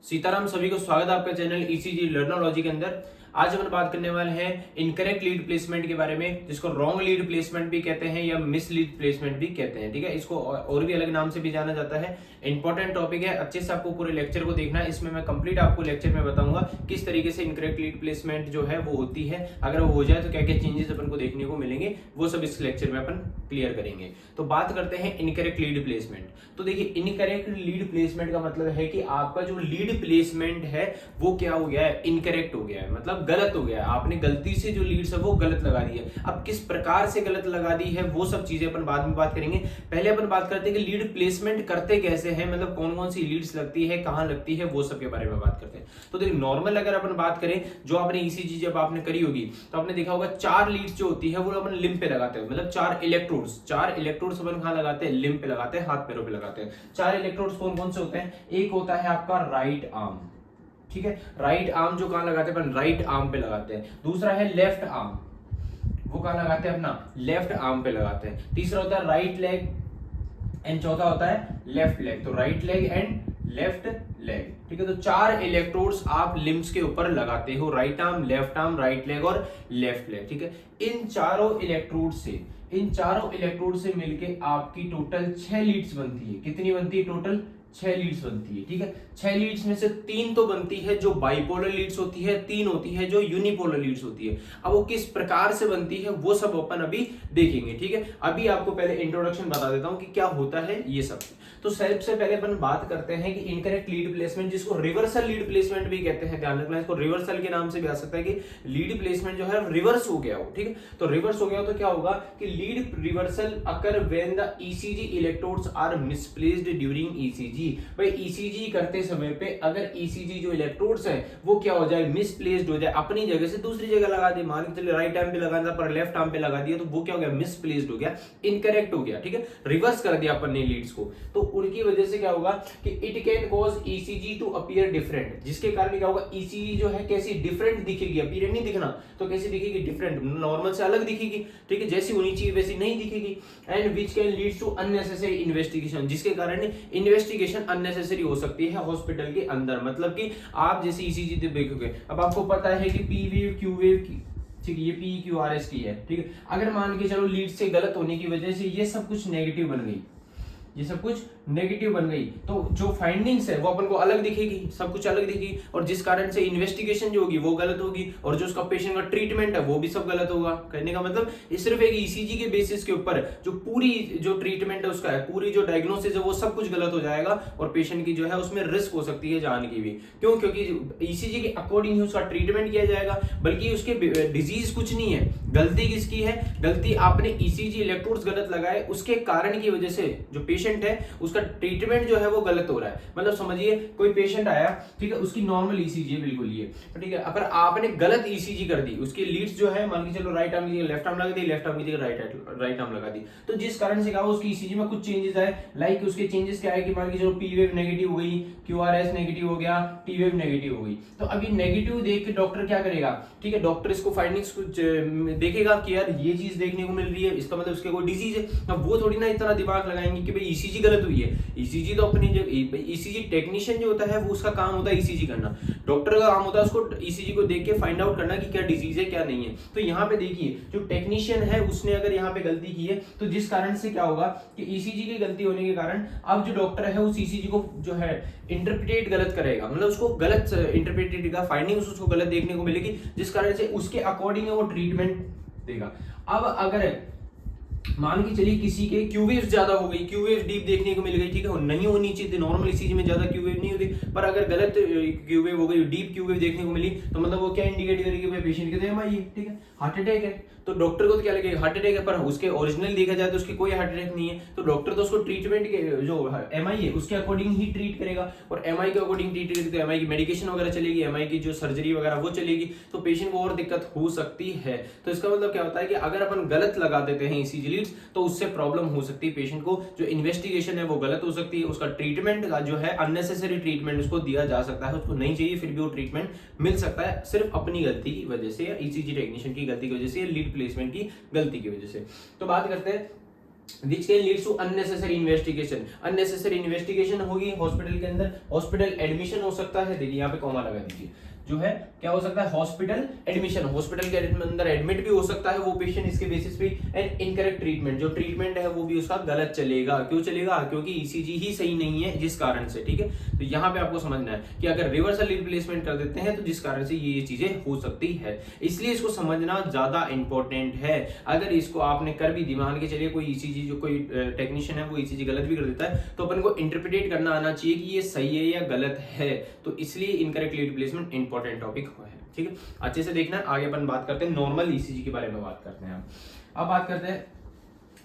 सीताराम, सभी को स्वागत है आपका चैनल ईसीजी लर्नोलॉजी के अंदर। आज हम बात करने वाले हैं इनकरेक्ट लीड प्लेसमेंट के बारे में, जिसको रॉन्ग लीड प्लेसमेंट भी कहते हैं या मिस लीड प्लेसमेंट भी कहते हैं। ठीक है, इसको और भी अलग नाम से भी जाना जाता है। इंपॉर्टेंट टॉपिक है, अच्छे से आपको पूरे लेक्चर को देखना है। इसमें मैं कंप्लीट आपको लेक्चर में बताऊंगा किस तरीके से इनकरेक्ट लीड प्लेसमेंट जो है वो होती है, अगर वो हो जाए तो क्या क्या चेंजेस अपन को देखने को मिलेंगे, वो सब इस लेक्चर में अपन क्लियर करेंगे। तो बात करते हैं इनकरेक्ट लीड प्लेसमेंट। तो देखिए, इनकरेक्ट लीड प्लेसमेंट का मतलब है कि आपका जो लीड प्लेसमेंट है वो क्या हो गया है, इनकरेक्ट हो गया है, मतलब गलत हो गया है। आपने गलती से जो लीड्स है वो गलत लगा दी है। अब किस प्रकार से गलत लगा दी है वो सब चीजें अपन बाद में बात करेंगे। पहले अपन बात करते हैं कि लीड प्लेसमेंट करते कैसे हैं, मतलब कौन कौन सी लीड्स लगती है, कहां लगती है, वो सब के बारे में बात करते हैं। तो देखिए, नॉर्मल अगर अपन बात करें, जो आपने ईसीजी जब आपने करी होगी तो आपने देखा होगा 4 लीड्स जो होती है वो अपन लिम्ब पे लगाते हैं, मतलब 4 इलेक्ट्रोड्स अपन कहां लगाते हैं, लिम्ब पे लगाते हैं, हाथ पैरों पे लगाते हैं। 4 इलेक्ट्रोड्स कौन कौन से होते हैं? एक होता है आपका राइट आर्म, ठीक है, राइट आर्म जो कहां लगाते हैं अपन, राइट आर्म पे लगाते हैं। दूसरा है लेफ्ट आर्म, वो कहां लगाते हैं अपना, लेफ्ट आर्म पे लगाते हैं। तीसरा होता है राइट लेग एंड चौथा होता है लेफ्ट लेग। तो right leg and left leg, ठीक है। तो 4 इलेक्ट्रोड्स आप लिम्स के ऊपर लगाते हो, right arm, left arm, right leg और लेफ्ट लेग, ठीक है। इन चारों इलेक्ट्रोड से मिलके आपकी टोटल 6 लीड्स बनती है। कितनी बनती है? टोटल 6 लीड्स बनती है, ठीक है। 6 लीड्स में से 3 तो बनती है जो बाइपोलर लीड्स होती है, 3 होती है जो यूनिपोलर लीड्स होती है। अब वो किस प्रकार से बनती है वो सब अपन अभी देखेंगे, ठीक है। अभी आपको पहले इंट्रोडक्शन बता देता हूं कि क्या होता है ये सब। तो सबसे पहले अपन बात करते हैं कि इनकरेक्ट लीड प्लेसमेंट, जिसको रिवर्सल लीड प्लेसमेंट भी कहते हैं, ध्यान रखना, इसको रिवर्सल के नाम से भी आ सकता है कि लीड प्लेसमेंट जो है रिवर्स हो गया हो, ठीक है। तो रिवर्स हो गया हो तो क्या होगा कि lead reversal occur when the ECG electrodes are misplaced during ECG. भाई ईसीजी करते समय पे अगर ईसीजी जो इलेक्ट्रोड्स है वो क्या हो जाए, मिसप्लेस्ड हो जाए, अपनी जगह से दूसरी जगह लगा दे, मान के चलिए राइट आर्म पे लगाना पर लेफ्ट आर्म पे लगा दिया, तो वो क्या हो गया, मिसप्लेस्ड हो गया, इनकरेक्ट हो गया, ठीक है, रिवर्स कर दिया अपन ने लीड्स को। तो उनकी वजह से क्या होगा कि it can cause ECG to appear different, जिसके कारण क्या होगा, ईसीजी जो है कैसी डिफरेंट दिखेगी, अपीयर नहीं दिखना तो कैसी दिखेगी, डिफरेंट, नॉर्मल से अलग दिखेगी, ठीक है, जैसी होनी चाहिए वैसी नहीं दिखेगी। And which can lead to unnecessary investigation, जिसके कारण इन्वेस्टिगेशन अननेसेसरी हो सकती है हॉस्पिटल के अंदर। मतलब कि आप जैसे ईसीजी देखोगे, अब आपको पता है कि पी वेव क्यू वेव की, ठीक है, ये P Q R S T है, ठीक है। अगर मान के चलो लीड से गलत होने की वजह से ये सब कुछ नेगेटिव बन गई, ये सब कुछ नेगेटिव बन गई, तो जो फाइंडिंग्स है वो अपन को अलग दिखेगी, सब कुछ अलग दिखेगी, और जिस कारण से इन्वेस्टिगेशन जो होगी वो गलत होगी, और जो उसका पेशेंट का ट्रीटमेंट है वो भी सब गलत होगा। कहने का मतलब ये सिर्फ एक ईसीजी के बेसिस के ऊपर जो पूरी जो ट्रीटमेंट है उसका है, पूरी जो डायग्नोसिस है वो सब कुछ गलत हो जाएगा, और पेशेंट की जो है उसमें रिस्क हो सकती है जान की भी। क्यों? क्योंकि ईसीजी के अकॉर्डिंग ही उसका ट्रीटमेंट किया जाएगा, बल्कि उसके डिजीज कुछ नहीं है। गलती किसकी है? गलती आपने ईसीजी इलेक्ट्रोड्स गलत लगाए, उसके कारण की वजह से जो पेशेंट है उसका ट्रीटमेंट जो है वो गलत हो रहा है। मतलब समझिए, कोई पेशेंट आया, ठीक है, उसकी नॉर्मल ईसीजी है बिल्कुल ये, ठीक है, अगर आपने गलत ईसीजी कर दी, उसकी लीड्स जो है मान के चलो राइट आर्म की जगह लेफ्ट आर्म लगा दी, लेफ्ट आर्म की जगह राइट आर्म लगा दी, तो जिस कारण से क्या हो, उसकी ईसीजी में कुछ चेंजेस आए। लाइक उसके चेंजेस क्या है कि मान के चलो पी वेव नेगेटिव हो गई, क्यूआरएस नेगेटिव हो गया, टी वेव नेगेटिव हो गई। तो अभी नेगेटिव देख के डॉक्टर क्या करेगा, ठीक है, डॉक्टर इसको फाइंडिंग्स कुछ देखेगा कि यार ये चीज देखने को मिल रही है, इसका मतलब उसके कोई डिजीज है। अब वो थोड़ी ना इतना दिमाग लगाएंगे कि भाई ईसीजी गलत हुई है। ईसीजी तो अपनी जगह, ईसीजी टेक्नीशियन जो होता है वो उसका काम होता है ईसीजी करना, डॉक्टर का काम होता है उसको ईसीजी को देख के फाइंड आउट करना कि क्या डिजीज है क्या नहीं है। तो यहाँ पे देखिए, जो टेक्नीशियन है उसने अगर यहाँ पे गलती की है, तो जिस कारण से क्या होगा कि ईसीजी की गलती होने के कारण अब जो डॉक्टर है उस ईसीजी को जो है इंटरप्रिटेट गलत करेगा, मतलब उसको गलत इंटरप्रिटेट करेगा, फाइंडिंग्स उसको गलत देखने को मिलेगी, जिस कारण से उसके अकॉर्डिंग वो ट्रीटमेंट देगा। अब अगर मान के चलिए किसी के क्यू वेव्स ज्यादा हो गई, क्यू वेव डीप देखने को मिल गई, ठीक है, नहीं होनी चाहिए थी, नॉर्मल ईसीजी में ज्यादा क्यू वेव नहीं होती, पर अगर गलत क्यू वेव हो गई, डीप क्यू वेव देखने को मिली, तो मतलब वो क्या इंडिकेट करेगी, भाई पेशेंट के तो एमआई है, ठीक है, हार्ट अटैक है। तो डॉक्टर को तो क्या लगेगा, हार्ट अटैक है, पर उसके ओरिजिनल देखा जाए तो उसके कोई हार्ट अटैक नहीं है, तो डॉक्टर तो उसको ट्रीटमेंट के जो एमआई है उसके अकॉर्डिंग ही ट्रीट करेगा, और एमआई के अकॉर्डिंग ट्रीट करेगी तो एमआई की मेडिकेशन वगैरह चलेगी, एमआई की जो सर्जरी वगैरह वो चलेगी, तो पेशेंट को और दिक्कत हो सकती है। तो इसका मतलब क्या होता है कि अगर अपन गलत लगा देते हैं ईसीजी लीड्स तो उससे प्रॉब्लम हो सकती है पेशेंट को, जो इन्वेस्टिगेशन है वो गलत हो सकती है, उसका ट्रीटमेंट का जो है अननेसेसरी ट्रीटमेंट उसको दिया जा सकता है, उसको नहीं चाहिए फिर भी वो ट्रीटमेंट मिल सकता है, सिर्फ अपनी गलती की वजह से या ईसीजी टेक्नीशियन की गलती की वजह से या लीड प्लेसमेंट की गलती की वजह से। तो बात करते हैं which can lead to unnecessary investigation. Unnecessary investigation होगी हॉस्पिटल के अंदर, हॉस्पिटल एडमिशन हो सकता है, देखिए यहाँ पे कॉमा लगा दीजिए, जो है क्या हो सकता है, हॉस्पिटल एडमिशन, हॉस्पिटल के अंदर एडमिट भी हो सकता है वो पेशेंट इसके बेसिस पे। एंड इनकरेक्ट ट्रीटमेंट, जो ट्रीटमेंट है वो भी उसका गलत चलेगा। क्यों चलेगा? क्योंकि ईसीजी ही सही नहीं है जिस कारण से, ठीक है। तो यहाँ पे आपको समझना है कि अगर रिवर्सल रिप्लेसमेंट कर देते हैं तो जिस कारण से ये चीजें हो सकती है, इसलिए इसको समझना ज्यादा इंपॉर्टेंट है। अगर इसको आपने कर भी दी, मान के चलिए कोई ईसीजी, जो कोई टेक्नीशियन है वो ईसीजी गलत भी कर देता है, तो अपन को इंटरप्रिटेट करना आना चाहिए कि ये सही है या गलत है। तो इसलिए इनकरेक्ट रिप्लेसमेंट इंपॉर्टेंट टॉपिक है, ठीक है। अच्छे से देखना, आगे अपन बात करते हैं नॉर्मल ईसीजी के बारे में बात करते हैं। अब बात करते हैं,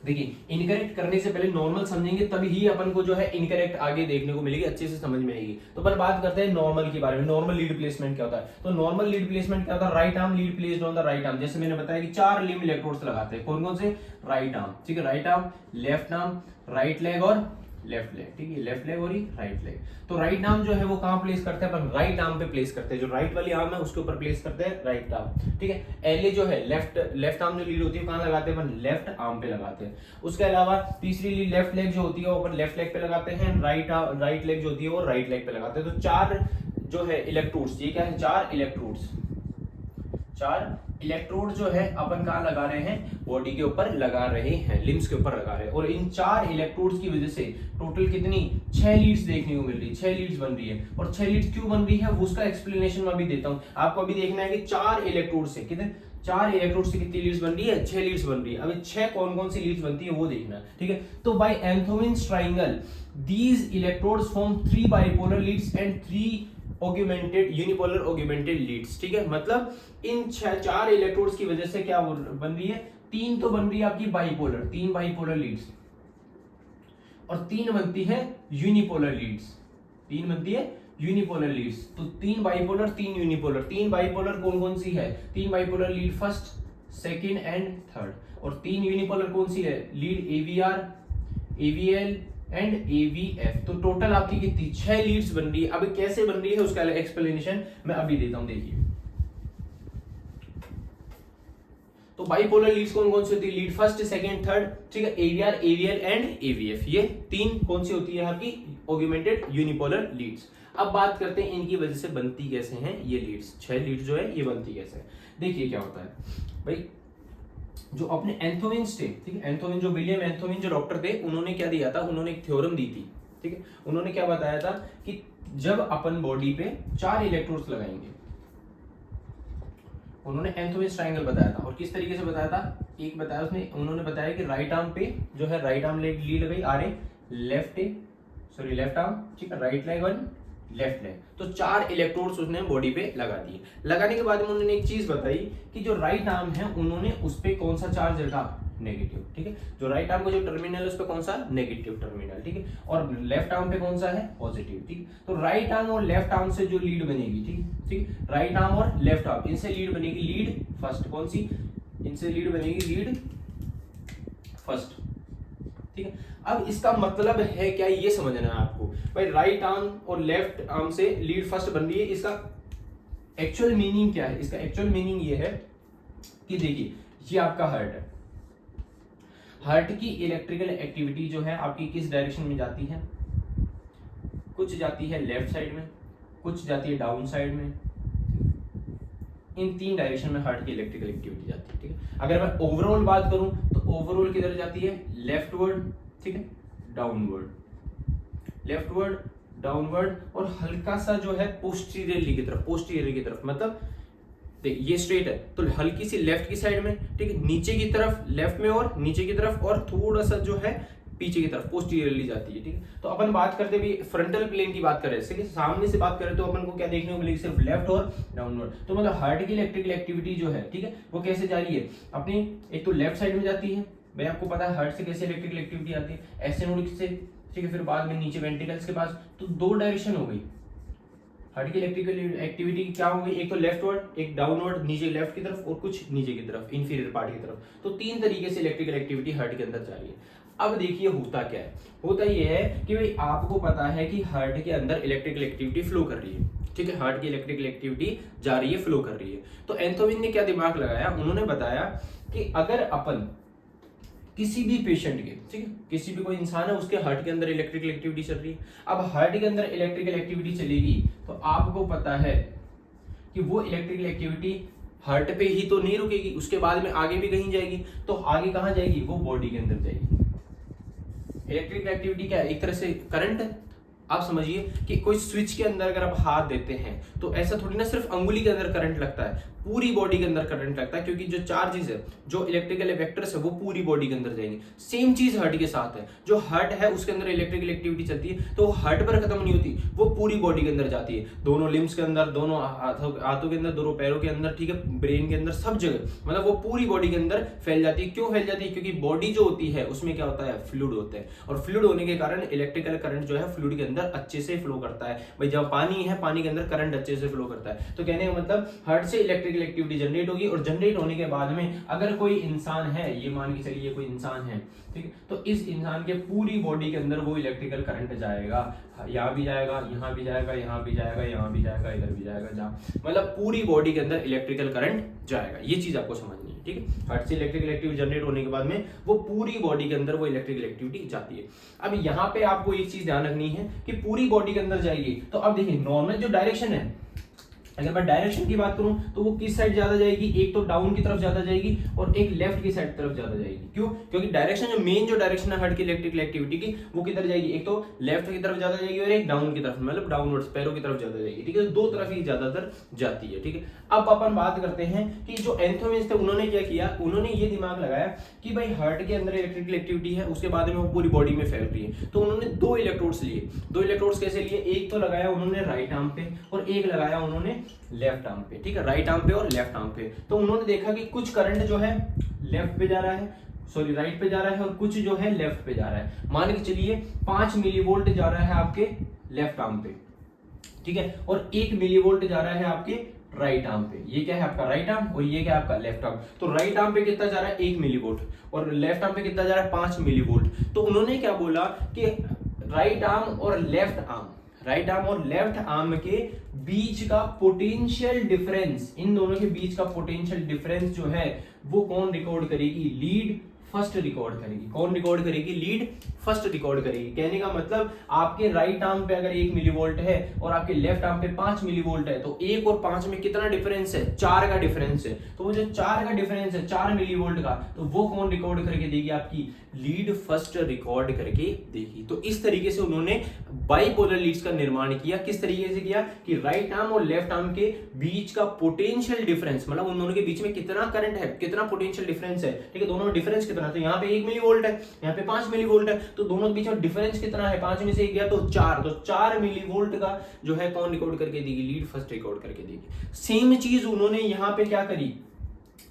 देखिए इनकरेक्ट करने से पहले नॉर्मल समझेंगे, तभी ही अपन को जो है इनकरेक्ट आगे देखने को मिलेगी, अच्छे से समझ में आएगी। तो अपन बात करते हैं नॉर्मल के बारे में। नॉर्मल लीड प्लेसमेंट क्या होता है? तो नॉर्मल लीड प्लेसमेंट क्या होता है? Right arm lead placed on the right arm. जैसे मैंने बताया कि 4 लिम्ब इलेक्ट्रोड्स लगाते हैं, कौन कौन से? राइट आर्म, ठीक है, right arm, left arm, right leg और लेफ्ट लेग, ठीक है, लेफ्ट लेग और राइट लेग। तो राइट आर्म जो है वो कहां प्लेस करते हैं? अपन राइट आर्म पे प्लेस करते हैं, जो राइट वाली आर्म है उसके ऊपर प्लेस करते हैं राइट आर्म, ठीक है। एलए जो है लेफ्ट आर्म जो लीड होती है कहां लगाते हैं? अपन लेफ्ट आर्म पे लगाते हैं। उसके अलावा तीसरी लीड लेफ्ट लेग जो होती है वो अपन लेफ्ट लेग पे लगाते हैं, राइट लेग जो होती है वो राइट लेग पे लगाते हैं। तो 4 जो है इलेक्ट्रोड्स, ये क्या है? 4 इलेक्ट्रोड्स, 4 इलेक्ट्रोड जो है अपन कहां लगा रहे हैं? बॉडी के ऊपर लगा रहे हैं, लिम्स के ऊपर लगा रहे हैं। और इन 4 इलेक्ट्रोड्स की वजह से टोटल कितनी? 6 लीड्स देखने को मिल रही है, 6 लीड्स बन रही है। और 6 लीड्स क्यों बन रही है वो उसका एक्सप्लेनेशन मैं अभी देता हूं। आपको अभी देखना है कि 4 इलेक्ट्रोड से कितने, 4 इलेक्ट्रोड से कितनी लीड्स बन रही है? 6 लीड्स बन रही है। अभी 6 कौन कौन सी लीड्स बनती है वो देखना है, ठीक है। तो by Einthoven's triangle these electrodes form 3 bipolar leads and 3 augmented unipolar augmented leads, ठीक है। मतलब इन 4 इलेक्ट्रोड्स की वजह से क्या बन रही है? 3 तो बन रही है आपकी बाइपोलर, 3 बाइपोलर लीड्स, और 3 बनती है यूनिपोलर लीड्स, 3 बनती है यूनिपोलर लीड्स। तो 3 बाइपोलर 3 यूनिपोलर। 3 बाइपोलर कौन कौन सी है? 3 bipolar lead first, second and third. और 3 यूनिपोलर कौन सी है? Lead AVR, AVL and aVF. तो टोटल आपकी कितनी? 6 लीड्स बन रही है। अब कैसे बन रही है उसका एक्सप्लेनेशन मैं अभी देता हूं, देखिए। तो बाइपोलर लीड्स कौन कौन सी होती है? लीड फर्स्ट, सेकंड, थर्ड, ठीक है, एवीआर, एवीएल एंड एवीएफ। ये 3 कौन सी होती है आपकी? Augmented unipolar leads. अब बात करते हैं इनकी वजह से बनती कैसे हैं ये लीड्स। 6 लीड्स जो है ये बनती कैसे है, देखिए क्या होता है भाई। जो अपने एंथोविन्स थे, ठीक है, एंथोविन जो विलियम एंथोविन जो डॉक्टर थे, उन्होंने क्या दिया था? उन्होंने एक थ्योरम दी थी, ठीक है। उन्होंने क्या बताया था कि जब अपन बॉडी पे 4 इलेक्ट्रोड्स लगाएंगे, उन्होंने एंथोविन्स ट्रायंगल बताया था। और किस तरीके से बताया था? एक बताया उसने, उन्होंने बताया कि राइट आर्म पे जो है राइट आर्म लीड लगाई, आर लेफ्ट आर्म, ठीक है, right leg one, left leg. तो 4 इलेक्ट्रोड्स उसने बॉडी पे लगा दिए। लगाने के बाद में उन्होंने एक चीज बताई कि जो राइट आर्म है उन्होंने उस पे कौन सा चार्ज रखा? नेगेटिव, ठीक है। जो राइट आर्म का जो टर्मिनल है उस पे कौन सा? नेगेटिव टर्मिनल, ठीक है। और लेफ्ट आर्म पे कौन सा है? पॉजिटिव, ठीक। तो राइट आर्म और लेफ्ट आर्म से जो लीड बनेगी, ठीक, राइट आर्म और लेफ्ट आर्म, इनसे लीड बनेगी लीड फर्स्ट। कौन सी? इनसे लीड बनेगी लीड फर्स्ट, ठीक है। अब इसका मतलब है क्या, ये समझना है आपको भाई। राइट आर्म और लेफ्ट आर्म से लीड फर्स्ट बन रही है, इसका एक्चुअल मीनिंग क्या है? इसका एक्चुअल मीनिंग ये है कि देखिए, ये आपका हार्ट है। हार्ट की इलेक्ट्रिकल एक्टिविटी जो है आपकी किस डायरेक्शन में जाती है? कुछ जाती है लेफ्ट साइड में, कुछ जाती है डाउन साइड में। इन 3 डायरेक्शन में हार्ट की इलेक्ट्रिकल एक्टिविटी जाती है, ठीक है। अगर मैं ओवरऑल बात करूं तो ओवरऑल किधर जाती है? लेफ्टवर्ड, ठीक है, डाउनवर्ड, लेफ्टवर्ड, डाउनवर्ड, और हल्का सा जो है पोस्टीरियरली की तरफ, पोस्टीरियर की तरफ। मतलब देख ये स्ट्रेट है तो हल्की सी लेफ्ट की साइड में, ठीक है, नीचे की तरफ लेफ्ट में, और नीचे की तरफ, और थोड़ा सा जो है पीछे की तरफ पोस्टीरियरली जाती है, ठीक है। तो अपन बात करते भी फ्रंटल प्लेन की बात करें, सामने से बात करें तो अपन को क्या देखने को मिलेगी? सिर्फ लेफ्ट और डाउनवर्ड। तो मतलब हार्ट की इलेक्ट्रिकल एक्टिविटी जो है, ठीक है, वो कैसे जा रही है? अपनी एक तो लेफ्ट साइड में जाती है, भाई आपको पता है हार्ट से कैसे इलेक्ट्रिकल एक्टिविटी आती है? ऐसे नोड से, ठीक है, फिर बाद में नीचे वेंट्रिकल्स के पास। तो 2 डायरेक्शन हो गई हार्ट की इलेक्ट्रिकल एक्टिविटी, क्या हो गई? एक तो लेफ्टवर्ड, एक डाउनवर्ड, नीचे लेफ्ट की तरफ और कुछ नीचे की तरफ, इंफीरियर पार्ट की तरफ। तो 3 तरीके से इलेक्ट्रिकल एक्टिविटी हार्ट के अंदर जा रही है। अब देखिए होता क्या है? होता ये है कि भाई आपको पता है कि हार्ट के अंदर इलेक्ट्रिकल एक्टिविटी फ्लो कर रही है, ठीक है, हार्ट की इलेक्ट्रिकल एक्टिविटी जा रही है, फ्लो कर रही है। तो एंथोविन ने क्या दिमाग लगाया? उन्होंने बताया कि अगर अपन किसी भी पेशेंट के, ठीक है, किसी भी कोई इंसान है उसके हार्ट के अंदर इलेक्ट्रिकल एक्टिविटी चल रही है। अब हार्ट के अंदर इलेक्ट्रिकल एक्टिविटी चलेगी तो आपको पता है कि वो इलेक्ट्रिकल एक्टिविटी हार्ट पे ही तो नहीं रुकेगी, उसके बाद में आगे भी कहीं जाएगी। तो आगे कहाँ जाएगी? वो बॉडी के अंदर जाएगी। इलेक्ट्रिकल एक्टिविटी क्या है? एक तरह से करंट है। आप समझिए कि कोई स्विच के अंदर अगर आप हाथ देते हैं तो ऐसा थोड़ी ना सिर्फ अंगुली के अंदर करंट लगता है, पूरी बॉडी के अंदर करंट लगता है, क्योंकि जो चार्जेस है, जो इलेक्ट्रिकल वेक्टर्स है, वो पूरी बॉडी के अंदर जाएंगे। सेम चीज हार्ट के साथ है। जो हार्ट है उसके अंदर इलेक्ट्रिकल एक्टिविटी चलती है तो वो हार्ट पर खत्म नहीं होती, वो पूरी बॉडी के अंदर जाती है, दोनों लिम्स के अंदर, दोनों हाथों के अंदर, दोनों पैरों के अंदर, ठीक है, ब्रेन के अंदर, सब जगह, मतलब वो पूरी बॉडी के अंदर फैल जाती है। क्यों फैल जाती है? क्योंकि बॉडी जो होती है उसमें क्या होता है? फ्लूइड होता है, और फ्लूइड होने के कारण इलेक्ट्रिकल करंट जो है फ्लूइड के अंदर अच्छे से फ्लो करता है। भाई जब पानी है, पानी के अंदर करंट अच्छे से फ्लो करता है। तो कहने का मतलब हार्ट से इलेक्ट्रिकल एक्टिविटी जनरेट होगी, और जनरेट होने के बाद में अगर कोई इंसान है, ये मान के चलिए कोई इंसान है, ठीक है, तो इस इंसान के पूरी बॉडी के अंदर वो इलेक्ट्रिकल करंट जाएगा, यहाँ भी जाएगा, यहाँ भी जाएगा, यहाँ भी जाएगा, यहाँ भी जाएगा, इधर भी जाएगा, जहाँ मतलब पूरी बॉडी के अंदर इलेक्ट्रिकल करंट जाएगा। ये चीज आपको समझनी है, ठीक है। हार्ट से इलेक्ट्रिकल एक्टिविटी जनरेट होने के बाद में वो पूरी बॉडी के अंदर वो इलेक्ट्रिकल एक्टिविटी जाती है। अब यहाँ पे आपको एक चीज ध्यान रखनी है कि पूरी बॉडी के अंदर जाएगी। तो अब देखिए नॉर्मल जो डायरेक्शन है, अगर मैं डायरेक्शन की बात करूं तो वो किस साइड ज्यादा जाएगी? एक तो डाउन की तरफ ज्यादा जाएगी और एक लेफ्ट की साइड तरफ ज्यादा जाएगी। क्यों? क्योंकि डायरेक्शन जो मेन जो डायरेक्शन है हार्ट की इलेक्ट्रिकल एक्टिविटी की, वो किधर जाएगी? एक तो लेफ्ट की तरफ ज्यादा जाएगी और एक डाउन की तरफ, मतलब डाउनवर्ड्स, पैरों की तरफ ज्यादा जाएगी, ठीक है। दो तरफ ही ज्यादातर जाती है, ठीक है। अब अपन बात करते हैं कि जो एंथोमिस्ट थे उन्होंने क्या किया, उन्होंने ये दिमाग लगाया कि भाई हार्ट के अंदर इलेक्ट्रिकल एक्टिविटी है, उसके बाद में वो पूरी बॉडी में फैल रही है। तो उन्होंने दो इलेक्ट्रोड्स लिए। दो इलेक्ट्रोड्स कैसे लिए? एक तो लगाया उन्होंने राइट आर्म पे और एक लगाया उन्होंने लेफ्ट आर्म पे, ठीक है, राइट आर्म पे और लेफ्ट आर्म पे। तो उन्होंने देखा कि कुछ करंट जो है लेफ्ट पे जा रहा है, सॉरी राइट पे जा रहा है, और कुछ जो है लेफ्ट पे जा रहा है। मान के चलिए 5 मिलीवोल्ट जा रहा है आपके लेफ्ट आर्म पे, ठीक है, और 1 मिलीवोल्ट जा रहा है आपके राइट आर्म पे। ये क्या है? आपका राइट आर्म, और ये क्या है? आपका लेफ्ट आर्म। तो राइट आर्म पे कितना जा रहा है? 1 मिलीवोल्ट, और लेफ्ट आर्म पे कितना जा रहा है? 5 मिलीवोल्ट। तो उन्होंने क्या बोला कि राइट आर्म और लेफ्ट आर्म, राइट आर्म और लेफ्ट आर्म के बीच का पोटेंशियल डिफरेंस, इन दोनों के बीच का पोटेंशियल डिफरेंस जो है वो कौन रिकॉर्ड करेगी? लीड फर्स्ट रिकॉर्ड करेगी। कौन रिकॉर्ड करेगी? लीड फर्स्ट रिकॉर्ड करेगी। कहने का मतलब आपके राइट आर्म पे अगर 1 मिलीवोल्ट है और आपके लेफ्ट आर्म पे 5 मिलीवोल्ट है, तो 1 और 5 में कितना डिफरेंस है? 4 का डिफरेंस है। तो वो जो 4 का डिफरेंस है, 4 मिलीवोल्ट का, तो वो कौन रिकॉर्ड करके देगी? आपकी लीड फर्स्ट रिकॉर्ड करके देगी। तो इस तरीके से उन्होंने बाइपोलर लीड्स का निर्माण किया। किस तरीके से किया? कि राइट आर्म और लेफ्ट आर्म के बीच का पोटेंशियल डिफरेंस, मतलब उन दोनों के बीच में कितना करंट है, कितना पोटेंशियल डिफरेंस है, ठीक है, दोनों में डिफरेंस कितना। तो यहाँ पे 1 मिलीवोल्ट है, यहाँ पे 5 मिलीवोल्ट है, तो दोनों के बीच में डिफरेंस कितना है? 5 में से 1 गया तो 4, तो 4 मिलीवोल्ट का जो है कौन रिकॉर्ड करके देगी? लीड फर्स्ट रिकॉर्ड करके देगी। सेम चीज उन्होंने यहाँ पे क्या करी?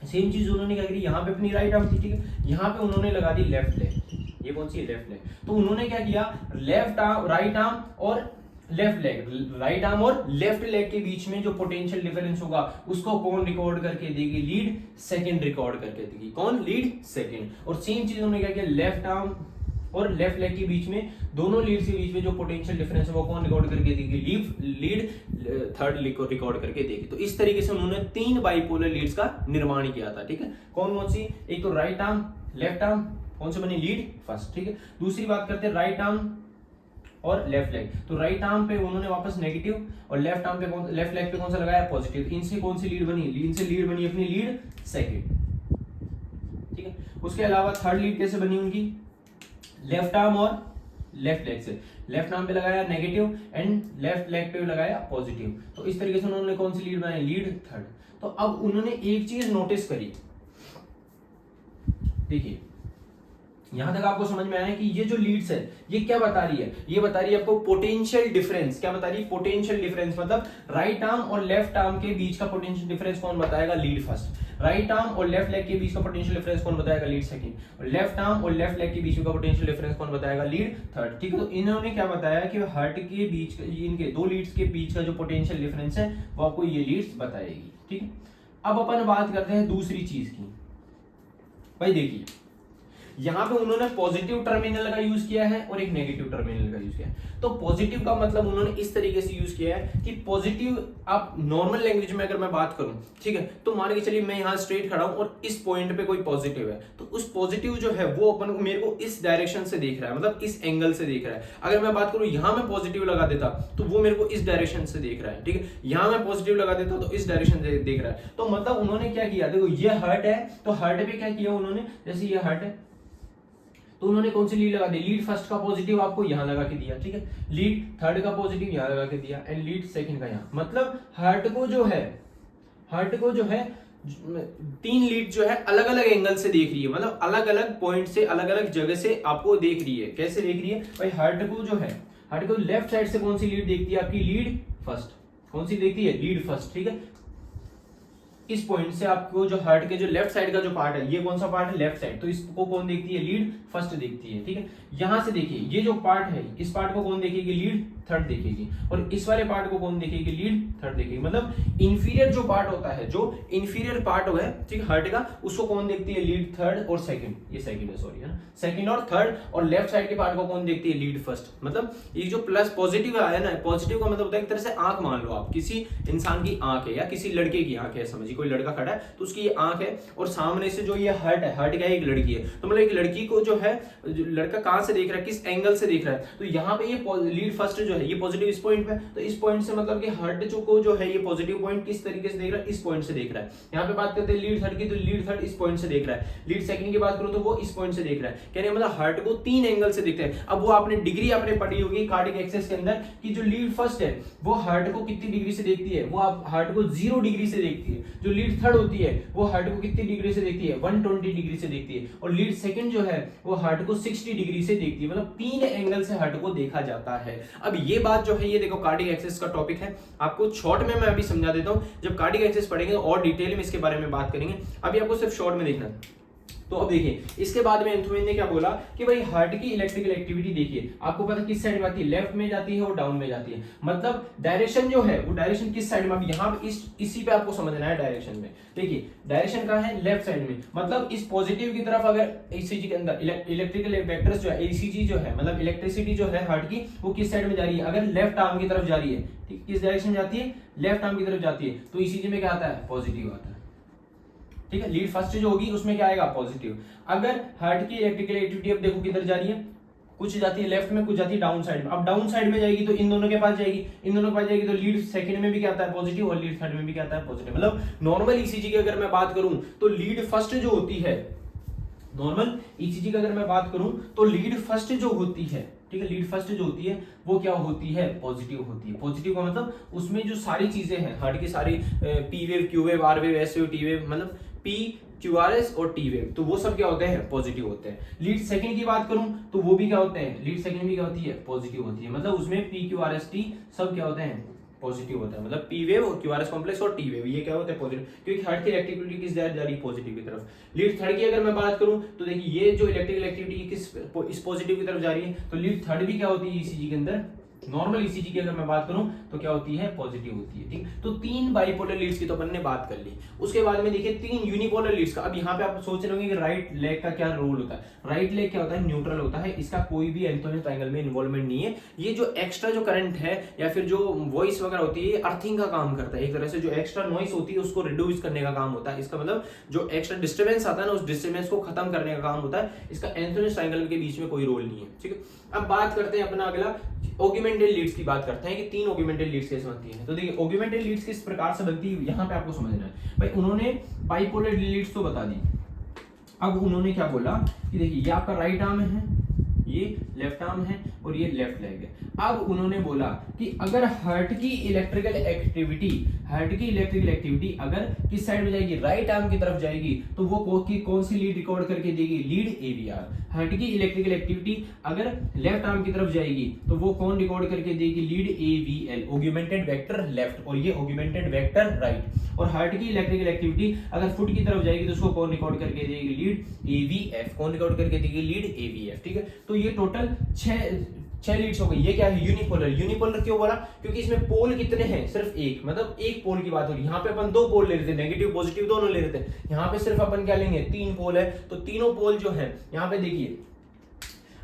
सेम चीज उन्होंने क्या करी? यहाँ पे अपनी राइट आर्म थी, ठीक है, यहाँ पे उन्होंने लगा दी लेफ्ट लेग। ये कौन सी है? Left leg. तो उन्होंने क्या किया? लेफ्ट आर्म, राइट आर्म और लेफ्ट लेग, राइट आर्म और लेफ्ट लेग के बीच में जो पोटेंशियल डिफरेंस होगा उसको कौन रिकॉर्ड करके देगी? लीड सेकंड रिकॉर्ड करके देगी। कौन? Lead second. और सेम चीज उन्होंने क्या किया? लेफ्ट आर्म और लेफ्ट लेग के बीच में, दोनों लीड्स के बीच में जो पोटेंशियल डिफरेंस है वो कौन रिकॉर्ड करके देगी? लीड थर्ड रिकॉर्ड करके देगी। तो इस तरीके से उन्होंने 3 बाइपोलर लीड्स का निर्माण किया था, ठीक है। कौन कौन सी? एक तो राइट आर्म, लेफ्ट आर्म, कौन से बनी? लीड फर्स्ट, ठीक है। दूसरी बात करते हैं राइट आर्म और लेफ्ट लेग। तो राइट आर्म पे उन्होंने वापस नेगेटिव और लेफ्ट आर्म पे लेफ्ट लेग पे कौन सा लगाया? पॉजिटिव। इनसे कौन सी लीड बनी? इनसे लीड बनी अपनी लीड सेकंड, ठीक है। उसके अलावा थर्ड लीड कैसे बनी उनकी? लेफ्ट आर्म और लेफ्ट लेग से। लेफ्ट आर्म पे लगाया नेगेटिव एंड लेफ्ट लेग पे लगाया पॉजिटिव। तो इस तरीके से उन्होंने कौन सी लीड बनाई? Lead third. तो अब उन्होंने एक चीज नोटिस करी, देखिए यहां तक आपको समझ में आया कि ये जो लीड्स है ये क्या बता रही है? ये बता रही है आपको पोटेंशियल डिफरेंस। क्या बता रही है? Potential difference. मतलब राइट आर्म और लेफ्ट आर्म के बीच का पोटेंशियल डिफरेंस कौन बताएगा? Lead first. राइट आर्म और लेफ्ट लेग के बीच का पोटेंशियल डिफरेंस कौन बताएगा? Lead second. और लेफ्ट आर्म और लेफ्ट लेग के बीच का पोटेंशियल डिफरेंस कौन बताएगा? लीड थर्ड, ठीक है। तो इन्होंने क्या बताया कि हार्ट के बीच, इनके दो लीड्स के बीच का जो पोटेंशियल डिफरेंस है वो आपको ये लीड्स बताएगी, ठीक है। अब अपन बात करते हैं दूसरी चीज की। भाई देखिए यहाँ पे उन्होंने पॉजिटिव टर्मिनल का यूज किया है और एक नेगेटिव टर्मिनल का यूज किया है। तो पॉजिटिव का मतलब उन्होंने इस तरीके से यूज किया है कि पॉजिटिव, आप नॉर्मल लैंग्वेज में अगर मैं बात करूं, ठीक है, तो मान के चलिए मैं यहाँ स्ट्रेट खड़ा हूं और इस पॉइंट पे कोई पॉजिटिव है, तो उस पॉजिटिव जो है वो अपन मेरे को इस डायरेक्शन से देख रहा है, मतलब इस एंगल से देख रहा है। अगर मैं बात करूं यहाँ मैं पॉजिटिव लगा देता तो वो मेरे को इस डायरेक्शन से देख रहा है, ठीक है, यहाँ मैं पॉजिटिव लगा देता तो इस डायरेक्शन से देख रहा है। तो मतलब उन्होंने क्या किया, देखो ये हर्ट है, तो हर्ट पे क्या किया उन्होंने, जैसे ये हर्ट है तो उन्होंने कौन सी लीड लगा दी, लीड फर्स्ट का पॉजिटिव आपको यहां लगा के दिया, ठीक है, लीड थर्ड का पॉजिटिव यहां लगा के दिया एंड लीड सेकंड का यहां। मतलब हर्ट को जो है 3 लीड जो है अलग अलग एंगल से देख रही है, मतलब अलग अलग पॉइंट से, अलग अलग जगह से आपको देख रही है। कैसे देख रही है भाई, हर्ट को लेफ्ट साइड से कौन सी लीड देखती है, आपकी लीड फर्स्ट, कौन सी देखती है, लीड फर्स्ट, ठीक है। इस पॉइंट से आपको जो हर्ट के जो लेफ्ट साइड का जो पार्ट है, ये कौन सा पार्ट है, लेफ्ट साइड, तो इसको कौन देखती है, लीड फर्स्ट देखती है, ठीक है। यहां से देखिए ये जो पार्ट है, इस पार्ट को कौन देखेगी, लीड थर्ड देखेगी, और इस वाले पार्ट को कौन देखेगी, लीड थर्ड देखेगी। मतलब इंफीरियर जो पार्ट होता है, जो इंफीरियर पार्ट है, ठीक है, हर्ट का, उसको कौन देखती है, लीड थर्ड और सेकंड, ये सेकंड है, सॉरी, है ना, सेकंड और थर्ड, और लेफ्ट साइड के पार्ट को कौन देखती है, लीड फर्स्ट। मतलब ये जो प्लस पॉजिटिव आया ना, पॉजिटिव का मतलब होता है एक तरह से आंख, मान लो आप किसी इंसान की आंख है या किसी लड़के की आंख है, समझिए कोई लड़का खड़ा है तो उसकी ये आंख है, और सामने से जो ये हर्ट है, हर्ट क्या है, एक लड़की है, तो मतलब एक लड़की को जो है, लड़का कहां से देख रहा है, किस एंगल से देख रहा है, तो यहाँ पे ये लीड फर्स्ट जो है ये पॉजिटिव इस पॉइंट पे, तो इस पॉइंट से मतलब कि हर्ट को जो है ये पॉजिटिव पॉइंट किस तरीके से देख रहा है, इस पॉइंट से देख रहा है। यहाँ पे बात करते हैं लीड थर्ड की, तो लीड थर्ड इस पॉइंट से देख रहा है, लीड सेकंड की बात करूं तो वो इस पॉइंट से देख रहा है। कहने मतलब हर्ट को 3 एंगल से देखते हैं। अब वो आपने डिग्री आपने पढ़ी होगी कार्डियक एक्सिस के अंदर कि जो लीड फर्स्ट है वो हर्ट को कितनी डिग्री से देखती है, वो आप हर्ट को 0 डिग्री से देखती है। जो लीड थर्ड होती है वो हर्ट को कितनी डिग्री से देखती है, 120 डिग्री से देखती है, और लीड सेकंड जो है वो हर्ट को 60 डिग्री से देखती है। मतलब 3 एंगल से हर्ट को देखा जाता है। अब ये बात जो है, ये देखो कार्डियक एक्सिस का टॉपिक है, आपको शॉर्ट में मैं अभी समझा देता हूं, जब कार्डियक एक्सिस पढ़ेंगे तो और डिटेल में इसके बारे में बात करेंगे, अभी आपको सिर्फ शॉर्ट में देखना है। तो अब देखिए इसके बाद में एंथोमेन ने क्या बोला कि भाई हार्ट की इलेक्ट्रिकल एक्टिविटी देखिए, आपको पता किस साइड में आती है, लेफ्ट में जाती है और डाउन में जाती है। मतलब डायरेक्शन जो है वो डायरेक्शन किस साइड में, अब यहाँ पे इसी पे आपको समझना है डायरेक्शन में। देखिए डायरेक्शन कहाँ है, लेफ्ट साइड में, मतलब इस पॉजिटिव की तरफ अगर ईसीजी के अंदर इलेक्ट्रिकल वेक्टर्स जो है, ईसीजी जो है मतलब इलेक्ट्रिसिटी जो है हार्ट की, वो किस साइड में जा रही है, अगर लेफ्ट आर्म की तरफ जा रही है, ठीक, किस डायरेक्शन जाती है, लेफ्ट आर्म की तरफ जाती है, तो ईसीजी में क्या आता है, पॉजिटिव आता है, ठीक है। लीड फर्स्ट जो होगी उसमें क्या आएगा, पॉजिटिव। अगर हार्ट की इलेक्ट्रिकल एक्टिविटी अब देखो किधर जा रही है, कुछ जाती है लेफ्ट में, कुछ जाती है डाउन साइड में। अब डाउन साइड में जाएगी तो इन दोनों के पास जाएगी, इन दोनों के पास जाएगी तो लीड सेकंड में भी क्या आता है, पॉजिटिव, और लीड थर्ड में भी क्या आता है, पॉजिटिव। मतलब नॉर्मल ईसीजी की अगर मैं बात करूं तो लीड फर्स्ट जो होती है, नॉर्मल ईसीजी की अगर मैं बात करूं तो लीड फर्स्ट जो होती है, ठीक है, लीड फर्स्ट जो होती है वो क्या होती है, पॉजिटिव होती है। पॉजिटिव का मतलब उसमें जो सारी चीजें हैं हार्ट की, सारी P wave, Q wave, R wave, S wave, T wave, मतलब पी, क्यूआरएस और टी वेव, तो वो सब क्या होते हैं, पॉजिटिव होते हैं। लीड सेकंड की बात करूं तो वो भी क्या होते हैं, लीड सेकंड भी क्या होती है, पॉजिटिव होती है। मतलब उसमें पी, क्यूआरएस, टी सब क्या होते हैं, पॉजिटिव होता है। मतलब पी वेव और क्यूआरएस कॉम्प्लेक्स और टी वेव ये क्या होता है, पॉजिटिव, क्योंकि हार्ट की इलेक्ट्रिसिटी किस जा रही है, पॉजिटिव की तरफ। लीड थर्ड की अगर मैं बात करूं तो देखिए ये जो इलेक्ट्रिकल एक्टिविटी किस इस पॉजिटिव की तरफ जा रही है, तो लीड थर्ड भी क्या होती है ईसीजी के अंदर, नॉर्मल ईसीजी की अगर मैं बात करूं तो क्या होती है, पॉजिटिव होती है, ठीक। तो 3 बाइपोलर लीड्स की तो अपन ने बात कर ली। उसके बाद में देखिए 3 यूनिपोलर लीड्स का। अब यहाँ पे आप सोच रहे होंगे कि राइट लेग का क्या रोल होता है। राइट लेग क्या होता है, न्यूट्रल होता है, इसका कोई भी एंथोनियन ट्रायंगल में इन्वॉल्वमेंट नहीं है। ये जो एक्स्ट्रा जो करंट है या फिर जो वॉइस वगैरह होती है, ये अर्थिंग का काम करता है। एक तरह से जो एक्स्ट्रा नॉइस होती है उसको रिड्यूस करने का काम होता है। इसका मतलब जो एक्स्ट्रा डिस्टर्बेंस आता है ना, उस डिस्टर्बेंस को खत्म करने का काम होता है। इसका एंथोनियन ट्रायंगल के बीच में कोई रोल नहीं है, ठीक है। अब बात करते हैं अपना अगला ऑगमेंटेड लीड्स की बात करते हैं कि 3 ऑगमेंटेड लीड्स कैसे बनती है। तो देखिए ऑगमेंटेड लीड्स किस प्रकार से बनती है, यहाँ पे आपको समझना है। भाई उन्होंने बाइपोलर लीड्स तो बता दी, अब उन्होंने क्या बोला कि देखिए ये आपका राइट आर्म है, ये लेफ्ट आर्म है और ये लेफ्ट लेग है। अब उन्होंने बोला कि अगर हार्ट की इलेक्ट्रिकल एक्टिविटी अगर किस साइड में जाएगी, राइट आर्म की तरफ जाएगी, तो वो कौन सी लीड रिकॉर्ड करके देगी, लीड एवीआर। हार्ट की इलेक्ट्रिकल एक्टिविटी अगर लेफ्ट आर्म की तरफ जाएगी तो वो कौन रिकॉर्ड करके देगी, lead AVL, augmented vector left, और ये ऑगमेंटेड वेक्टर राइट। और हार्ट की इलेक्ट्रिकल एक्टिविटी अगर फुट की तरफ जाएगी तो उसको कौन रिकॉर्ड करके देगी, लीड एवीएफ, कौन रिकॉर्ड करके देगी, लीड एवीएफ, ठीक है। तो ये टोटल 6 लीड्स हो गई। ये क्या है, यूनिपोलर। यूनिपोलर क्यों बोला, क्योंकि इसमें पोल कितने हैं, सिर्फ एक, मतलब एक पोल की बात हो रही है। यहाँ पे अपन 2 पोल ले रहे थे, नेगेटिव पॉजिटिव दोनों ले रहे थे, यहाँ पे सिर्फ अपन क्या लेंगे, 3 पोल है। तो तीनों पोल जो है यहाँ पे देखिए,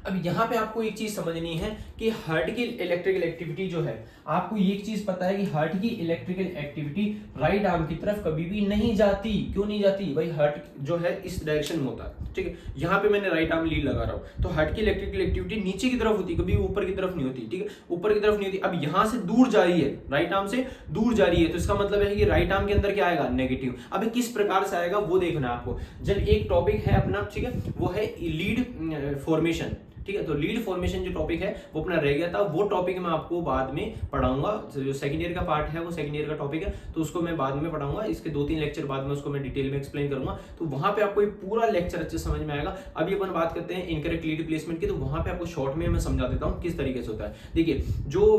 अब यहाँ पे आपको एक चीज समझनी है कि हार्ट की इलेक्ट्रिकल एक्टिविटी जो है, आपको एक चीज पता है कि हार्ट की इलेक्ट्रिकल एक्टिविटी राइट आर्म की तरफ कभी भी नहीं जाती। क्यों नहीं जाती भाई, हार्ट जो है इस डायरेक्शन में होता है, ठीक है। यहाँ पे मैंने राइट आर्म लीड लगा रहा हूँ, तो हार्ट की इलेक्ट्रिकल एक्टिविटी नीचे की तरफ होती है, कभी ऊपर की तरफ नहीं होती, ठीक है, ऊपर की तरफ नहीं होती। अब यहाँ से दूर जा रही है, राइट आर्म से दूर जा रही है, तो इसका मतलब है कि राइट आर्म के अंदर क्या आएगा, नेगेटिव। अब किस प्रकार से आएगा वो देखना है आपको। जब एक टॉपिक है अपना, ठीक है, वो है लीड फॉर्मेशन, ठीक है। तो लीड फॉर्मेशन जो टॉपिक है वो अपना रह गया था, वो टॉपिक मैं आपको बाद में पढ़ाऊंगा। जो सेकंड ईयर का पार्ट है वो सेकंड ईयर का टॉपिक है, तो उसको मैं बाद में पढ़ाऊंगा। इसके 2-3 लेक्चर बाद में उसको मैं डिटेल में एक्सप्लेन करूंगा, तो वहां पे आपको पूरा लेक्चर अच्छे समझ में आएगा। अभी अपन बात करते हैं इनकरेक्ट लीड प्लेसमेंट की, तो वहां पे आपको शॉर्ट में मैं समझा देता हूँ किस तरीके से होता है। देखिए, जो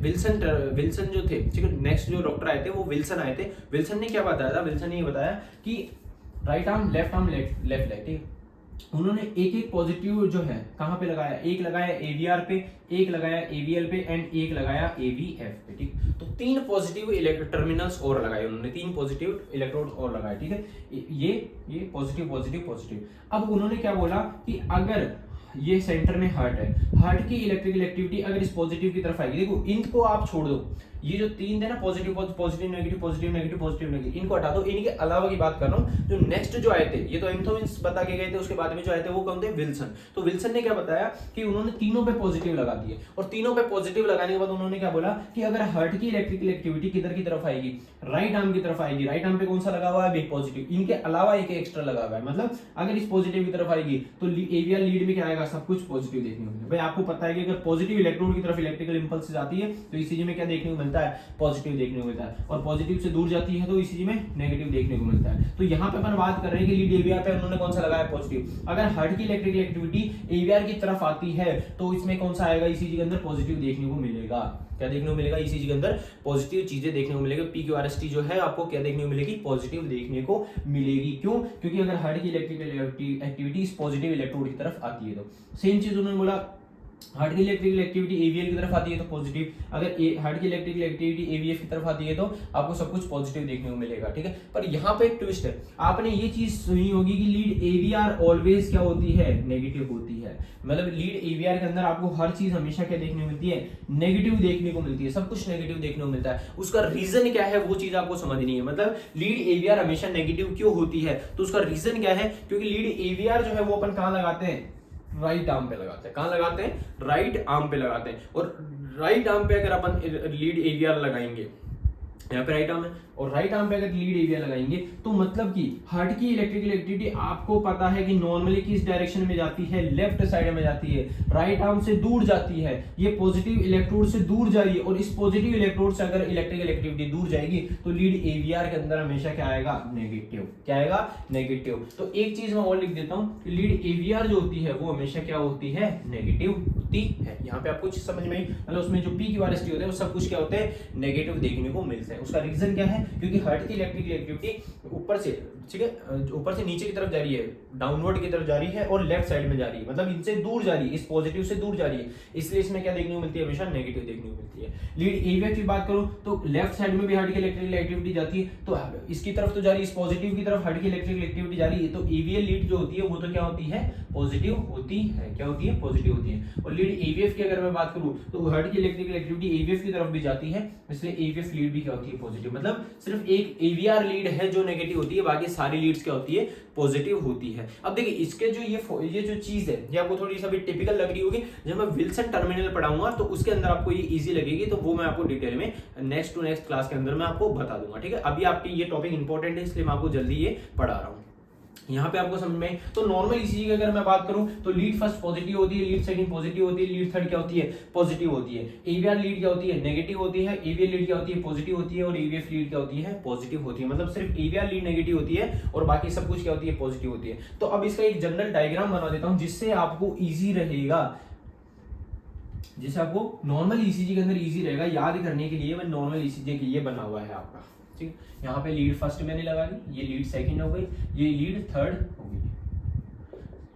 विल्सन जो थे, ठीक है, नेक्स्ट जो डॉक्टर आए थे वो विल्सन आए थे। विल्सन ने क्या बताया था, विल्सन ने ये बताया कि राइट आर्म लेफ्ट लेग, ठीक है। उन्होंने एक पॉजिटिव जो है कहां पे लगाया, एक लगाया एवीआर पे, एक लगाया एवीएल पे एंड एक लगाया एवीएफ पे, ठीक। तो 3 पॉजिटिव टर्मिनल्स और लगाए उन्होंने, 3 पॉजिटिव इलेक्ट्रोड और लगाए, ठीक है। ये पॉजिटिव पॉजिटिव पॉजिटिव। अब उन्होंने क्या बोला कि अगर ये सेंटर में हार्ट है, हार्ट की इलेक्ट्रिकल एक्टिविटी अगर इस पॉजिटिव की तरफ आएगी, देखो इनको आप छोड़ दो, ये जो 3 थे ना, positive positive negative positive negative positive negative, इनको हटा दो। इनके अलावा की बात कर रहा हूं, जो नेक्स्ट जो आए थे, ये तो एंथोमिन्स बता के गए थे, उसके बाद में जो आए थे वो कौन थे, विल्सन। तो विल्सन ने क्या बताया कि उन्होंने तीनों पे पॉजिटिव लगा दिए, और तीनों पे पॉजिटिव लगाने के बाद उन्होंने क्या बोला कि अगर हार्ट की इलेक्ट्रिकल एक्टिविटी किधर की तरफ आएगी, राइट आर्म की तरफ आएगी। राइट आर्म पे कौन सा लगा हुआ है, पॉजिटिव, इनके अलावा एक एक्स्ट्रा लगा हुआ है। मतलब अगर इस पॉजिटिव की तरफ आएगी तो एवीआर लीड में क्या आएगा, सब कुछ पॉजिटिव देखने को मिलेगा। भाई आपको पता है कि अगर पॉजिटिव इलेक्ट्रोड की तरफ इलेक्ट्रिकल इंपल्स जाती है तो ईसीजी में क्या देखने को मिलता है, पॉजिटिव देखने को मिलता है, और पॉजिटिव से दूर जाती है तो ईसीजी में नेगेटिव देखने को मिलता है। तो यहाँ पे अपन बात कर रहे हैं कि लीड एवीआर पे उन्होंने कौन सा लगाया, पॉजिटिव। अगर हार्ट की इलेक्ट्रिकल एक्टिविटी एवीआर की तरफ आती है तो इसमें कौन सा आएगा, ईसीजी के अंदर पॉजिटिव देखने को मिलेगा। क्या देखने को मिलेगा, ईसीजी के अंदर पॉजिटिव चीजें देखने को मिलेगी। पीक्यूआरएसटी जो है आपको क्या देखने को मिलेगी, पॉजिटिव देखने को मिलेगी। क्यों, क्योंकि अगर हार्ट की इलेक्ट्रिकल एक्टिविटी इस पॉजिटिव इलेक्ट्रोड की तरफ आती है तो। सेम चीज उन्होंने बोला, हार्ट की इलेक्ट्रिकल एक्टिविटी एवीएल की तरफ आती है तो पॉजिटिव, अगर हार्ट की इलेक्ट्रिकल एक्टिविटी एवीएफ की तरफ आती है तो आपको सब कुछ पॉजिटिव देखने को मिलेगा, ठीक है। पर यहाँ पे एक ट्विस्ट है, आपने ये चीज सुनी होगी कि लीड एवीआर ऑलवेज क्या होती है, नेगेटिव होती है। मतलब लीड एवीआर के अंदर आपको हर चीज हमेशा क्या देखने को मिलती है, नेगेटिव देखने को मिलती है, सब कुछ नेगेटिव देखने को मिलता है। उसका रीजन क्या है वो चीज आपको समझनी है। मतलब लीड एवीआर हमेशा नेगेटिव क्यों होती है, तो उसका रीजन क्या है, क्योंकि लीड एवीआर जो है वो अपन कहाँ लगाते हैं, राइट आर्म पे लगाते हैं। कहां लगाते हैं, राइट आर्म पे लगाते हैं। और राइट आर्म पे अगर अपन लीड एवीआर लगाएंगे, यहाँ पे राइट आर्म है, और राइट आर्म पे अगर लीड एवीआर लगाएंगे तो मतलब कि हार्ट की इलेक्ट्रिकल एक्टिविटी आपको पता है कि नॉर्मली किस डायरेक्शन में जाती है, लेफ्ट साइड में जाती है, राइट आर्म से दूर जाती है। ये पॉजिटिव इलेक्ट्रोड से दूर जा रही है, और इस पॉजिटिव इलेक्ट्रोड से अगर इलेक्ट्रिकल एक्टिविटी दूर जाएगी तो लीड एवीआर के अंदर हमेशा क्या आएगा, नेगेटिव। क्या आएगा, नेगेटिव। तो एक चीज मैं और लिख देता हूं कि लीड एवीआर जो होती है वो हमेशा क्या होती है, नेगेटिव होती है। यहाँ पे आपको चीज समझ में आई, मतलब उसमें जो पीक्यूआरएसटी होते हैं वो सब कुछ क्या होते हैं, नेगेटिव देखने को मिलते हैं। उसका रीजन क्या है, क्योंकि हार्ट की इलेक्ट्रिकल एक्टिविटी ऊपर से, ठीक है, ऊपर से नीचे की तरफ जा रही है, डाउनवर्ड की तरफ जा रही है, और लेफ्ट साइड में जा रही है, मतलब इनसे दूर जा रही है, इस पॉजिटिव से दूर जा रही है, इसलिए इसमें क्या देखने को मिलती है, हमेशा नेगेटिव देखने को मिलती है। लीड एवीआर की बात करूं तो लेफ्ट साइड में भी हार्ट की इलेक्ट्रिकल एक्टिविटी जाती है, तो इसकी तरफ तो जा रही है, इस पॉजिटिव की तरफ हार्ट की इलेक्ट्रिकल एक्टिविटी जा रही है, तो एवीएल लीड जो होती है वो तो क्या होती है, पॉजिटिव होती है। क्या होती है, पॉजिटिव होती है। और लीड एवीएफ की अगर मैं बात करूं तो हार्ट की इलेक्ट्रिकल एक्टिविटी एवीएफ की तरफ भी जाती है, इसलिए एवीएफ लीड भी क्या होती है, पॉजिटिव। मतलब सिर्फ एक एवीआर लीड है जो नेगेटिव होती है, बाकी सारी लीड्स क्या होती है, पॉजिटिव होती है। अब देखिए इसके जो ये जो चीज है ये आपको थोड़ी सा भी टिपिकल लग रही होगी, जब मैं विल्सन टर्मिनल पढ़ाऊंगा तो उसके अंदर आपको ये इजी लगेगी, तो वो मैं आपको डिटेल में नेक्स्ट टू नेक्स्ट क्लास के अंदर मैं आपको बता दूंगा, ठीक है। अभी आपकी ये टॉपिक इंपॉर्टेंट है इसलिए मैं आपको जल्दी ये पढ़ा रहा हूँ। यहाँ पे आपको समझ में, तो नॉर्मल ईसीजी की अगर मैं बात करूं तो लीड फर्स्ट पॉजिटिव होती है, लीड सेकंड पॉजिटिव होती है, लीड थर्ड क्या होती है, पॉजिटिव होती है। एवीआर लीड क्या होती है, नेगेटिव होती है, एवीएल लीड क्या होती है, पॉजिटिव होती है, और एवीएफ लीड क्या होती है, पॉजिटिव होती है। मतलब सिर्फ एवीआर लीड नेगेटिव होती है और बाकी सब कुछ क्या होती है, पॉजिटिव होती है। तो अब इसका एक जनरल डायग्राम बना देता हूं जिससे आपको ईजी रहेगा, जिससे आपको नॉर्मल ईसीजी के अंदर ईजी रहेगा याद करने के लिए। मैं नॉर्मल ईसीजी के लिए बना हुआ है आपका, ठीक है। यहाँ पे लीड फर्स्ट मैंने लगा ली, ये लीड सेकंड हो गई, ये लीड थर्ड हो गई,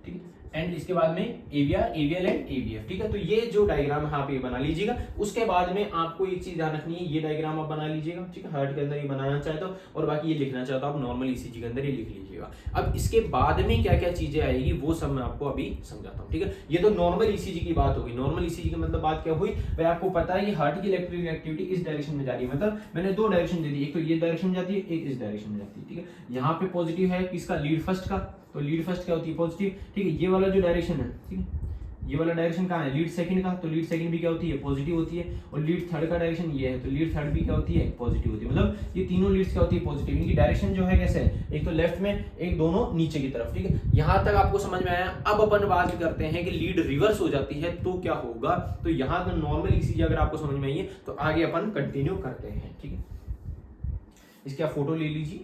ठीक है। एंड इसके बाद में एवीआर, एवीएल एंड एवीएफ, ठीक है। तो ये जो डायग्राम है आप ये बना लीजिएगा। उसके बाद में आपको एक चीज ध्यान रखनी है, ये डायग्राम आप बना लीजिएगा, ठीक है, हार्ट के अंदर ये बनाना चाहे तो, और बाकी ये लिखना चाहता आप नॉर्मल ईसीजी के अंदर ये लिख लीजिएगा। अब इसके बाद में क्या क्या चीजें आएगी वो सब मैं आपको अभी समझाता हूँ, ठीक है। ये तो नॉर्मल ईसीजी की बात होगी। नॉर्मल ईसीजी का मतलब बात क्या हुई, भाई आपको पता है ये हार्ट की इलेक्ट्रिकल एक्टिविटी इस डायरेक्शन में जा रही है, मतलब मैंने दो डायरेक्शन दे दी, एक तो ये डायरेक्शन में जाती है, एक इस डायरेक्शन में जाती है, ठीक है। यहाँ पे पॉजिटिव है किसका, लीड फर्स्ट का, तो लीड फर्स्ट क्या होती है, पॉजिटिव, ठीक है। ये वाला जो डायरेक्शन है, ठीक है, ये वाला डायरेक्शन कहाँ है, लीड सेकंड का, तो लीड सेकंड भी क्या होती है, पॉजिटिव होती है। और लीड थर्ड का डायरेक्शन ये है, तो लीड थर्ड भी क्या होती है, पॉजिटिव होती है। मतलब ये तीनों लीड्स क्या होती है, पॉजिटिव। इनकी डायरेक्शन जो है कैसे है, एक तो लेफ्ट में, एक दोनों नीचे की तरफ, ठीक है। यहाँ तक आपको समझ में आया। अब अपन बात करते हैं कि लीड रिवर्स हो जाती है तो क्या होगा। तो यहाँ तक नॉर्मल ईसीजी अगर आपको समझ में आई है तो आगे अपन कंटिन्यू करते हैं, ठीक है। इसकी आप फोटो ले लीजिए,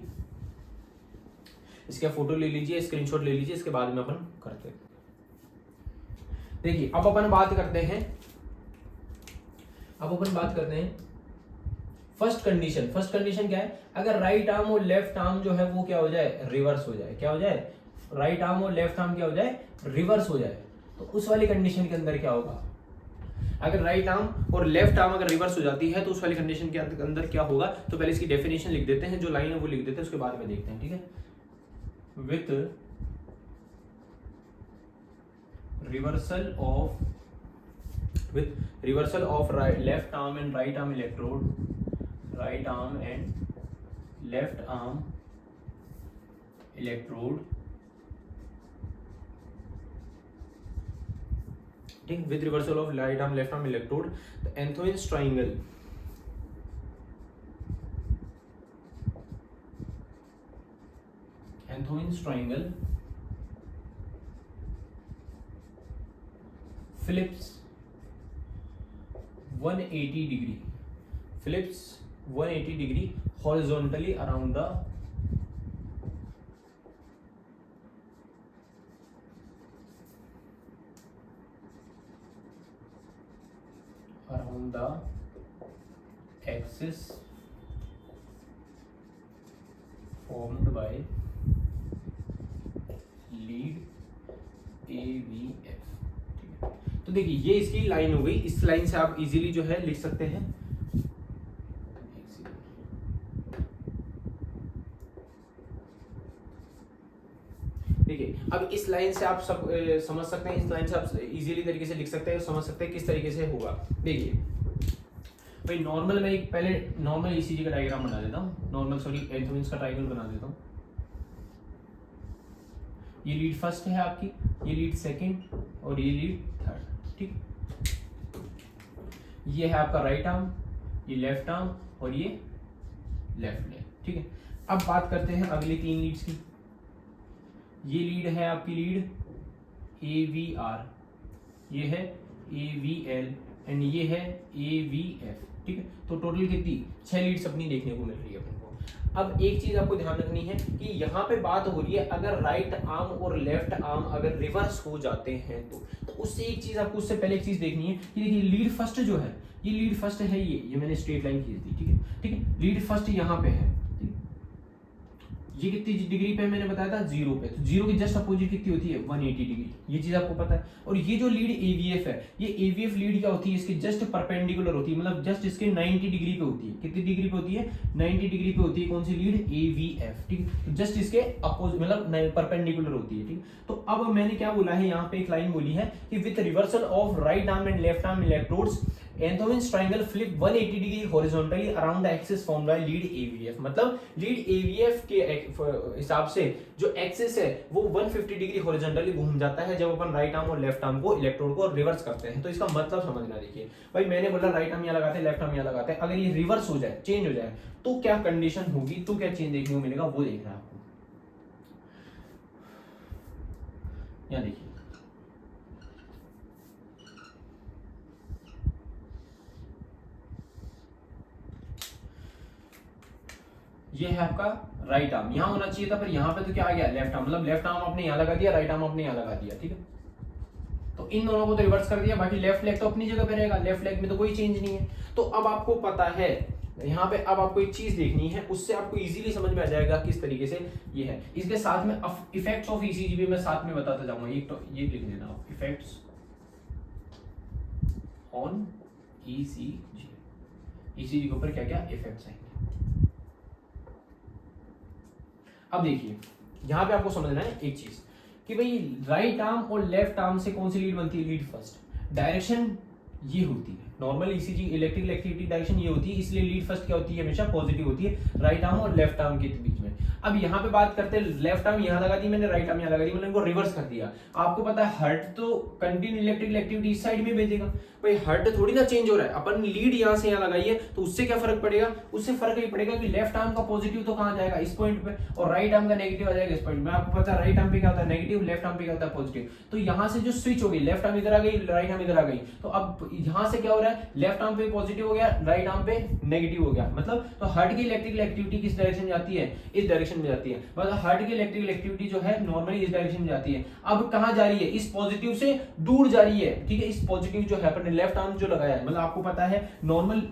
इसका फोटो ले लीजिए, स्क्रीनशॉट ले लीजिए, इसके बाद में अपन करते हैं। देखिए अब अपन बात करते हैं, फर्स्ट कंडीशन। फर्स्ट कंडीशन क्या है, अगर राइट आर्म और लेफ्ट आर्म जो है वो क्या हो जाए, रिवर्स हो जाए। क्या हो जाए, राइट आर्म और लेफ्ट आर्म क्या हो जाए, रिवर्स हो जाए। तो उस वाली कंडीशन के अंदर क्या होगा, अगर राइट आर्म और लेफ्ट आर्म अगर रिवर्स हो जाती है तो उस वाली कंडीशन के अंदर क्या होगा। तो पहले इसकी डेफिनेशन लिख देते हैं, जो लाइन है वो लिख देते हैं, उसके बाद में देखते हैं, ठीक है। With reversal of left arm and right arm electrode, right arm and left arm electrode, ठीक, with reversal of right arm left arm electrode, the Antoine's triangle flips 180 degree horizontally around the axis formed by lead AVF। तो देखिए ये इसकी line हो गई। इस line से आप इजीली जो है लिख सकते हैं, देखिए अब इस लाइन से आप सब समझ सकते हैं, इस लाइन से आप इजीली तरीके से लिख सकते हैं, समझ सकते हैं किस तरीके से होगा। देखिए भाई नॉर्मल, मैं एक पहले नॉर्मल ईसीजी का डायग्राम बना देता हूँ, एंथोइन्स का ट्रायंगल बना देता हूँ। ये लीड फर्स्ट है आपकी, ये लीड सेकंड और ये लीड थर्ड, ठीक। ये है आपका राइट आर्म, ये लेफ्ट आर्म और ये लेफ्ट लेग, ठीक है। अब बात करते हैं अगली तीन लीड्स की। ये लीड है आपकी लीड AVR, ये है AVL एंड ये है AVF, ठीक है। तो टोटल कितनी, 6 लीड्स अपनी देखने को मिल रही है अपन को। अब एक चीज आपको ध्यान रखनी है कि यहाँ पे बात हो रही है अगर राइट आर्म और लेफ्ट आर्म अगर रिवर्स हो जाते हैं तो उससे एक चीज आपको, उससे पहले एक चीज देखनी है कि देखिए लीड फर्स्ट जो है, ये लीड फर्स्ट है, ये मैंने स्ट्रेट लाइन खींच दी, ठीक है, ठीक है। लीड फर्स्ट यहाँ पे है, ये कितनी डिग्री पे मैंने बताया था, 0 पे। तो 0 की जस्ट अपोजिट कितनी होती है, 180 डिग्री, ये चीज आपको पता है। और ये जो लीड AVF है, ये AVF लीड क्या होती है, इसके जस्ट परपेंडिकुलर होती है, मतलब जस्ट इसके 90 डिग्री पे होती है। कितनी डिग्री पे होती है, 90 डिग्री पे होती है। कौन सी लीड, AVF, ठीक है। तो जस्ट इसके अपोजिट मतलब परपेंडिकुलर होती है, ठीक। तो अब मैंने क्या बोला है, यहाँ पे एक लाइन बोली है कि with reversal of right arm and left arm electrodes Antoine's triangle flip 180 degree horizontally around the axis formed by lead AVF। मतलब लीड AVF के हिसाब से जो एक्सिस है वो 150 डिग्री हॉरिजॉन्टली घूम जाता है जब अपन राइट आर्म और लेफ्ट आर्म को इलेक्ट्रोड को रिवर्स करते हैं। तो इसका मतलब समझना, देखिए भाई मैंने बोला राइट आर्म यहाँ लगाते हैं, लेफ्ट आर्म यहाँ लगाते हैं, अगर ये रिवर्स हो जाए, चेंज हो जाए, तो क्या कंडीशन होगी, तो क्या चेंज देखने को मिलेगा, वो देखना है आपको। यहाँ देखिए ये है आपका राइट आर्म, यहां होना चाहिए था, पर यहां पे तो क्या आ गया, लेफ्ट आर्म। मतलब लेफ्ट आर्म आपने यहां लगा दिया, राइट आर्म आपने यहां लगा दिया, ठीक है। तो इन दोनों को तो रिवर्स कर दिया, बाकी लेफ्ट लेग तो अपनी जगह पे रहेगा, लेफ्ट लेग में तो कोई चेंज नहीं है। तो अब आपको पता है यहाँ पे अब आपको एक चीज देखनी है, उससे आपको इजीली समझ में आ जाएगा किस तरीके से ये है। इसके साथ में इफेक्ट्स ऑफ ईसीजी भी मैं साथ में बताता जाऊंगा। एक तो ये लिख लेना आप, इफेक्ट्स ऑन ईसीजी, ईसीजी के ऊपर क्या क्या इफेक्ट्स आएंगे। अब देखिए यहां पे आपको समझना है एक चीज कि भाई राइट आर्म और लेफ्ट आर्म से कौन सी लीड बनती है, लीड फर्स्ट। डायरेक्शन ये होती है normal ECG electrical activity direction ये होती है, इसलिए लीड फर्स्ट क्या होती है, हमेशा पॉजिटिव होती है राइट आर्म और लेफ्ट आर्म के बीच में। अब यहाँ पे बात करते हैं, लेफ्ट आर्म यहाँ लगा दी मैंने, राइट आर्म यहाँ लगा दी, मैंने इनको रिवर्स कर दिया। आपको पता है हार्ट तो कंटिन्यू इलेक्ट्रिकल एक्टिविटी इस साइड में भेजेगा, भाई हार्ट थोड़ी ना चेंज हो रहा है, अपन लीड यहाँ से यहाँ लगाइए तो उससे क्या फर्क पड़ेगा, उससे फर्क ये पड़ेगा कि लेफ्ट आर्म का पॉजिटिव तो कहाँ जाएगा, इस पॉइंट पे, और राइट आर्म का नेगेटिव आ जाएगा इस पॉइंट में। आपको पता है राइट आर्म पे क्या होता है नेगेटिव, लेफ्ट आर्म पे क्या होता है पॉजिटिव। तो यहाँ से जो स्विच हो गई, लेफ्ट आर्म इधर आ गई, राइट आर्म इधर आ गई, तो अब यहाँ से क्या हो रहा है, लेफ्ट आर्म पे पॉजिटिव हो गया, राइट आर्म पे नेगेटिव हो गया। मतलब तो हार्ट की इलेक्ट्रिकल एक्टिविटी किस डायरेक्शन में जाती है, इस डायरेक्शन में जाती है। मतलब हार्ट की इलेक्ट्रिकल एक्टिविटी जो है नॉर्मली इस डायरेक्शन में जाती है। अब कहां जा रही है, इस पॉजिटिव से दूर जा रही है, ठीक है। इस पॉजिटिव जो है अपने लेफ्ट आर्म जो लगाया है, मतलब आपको पता है नॉर्मल,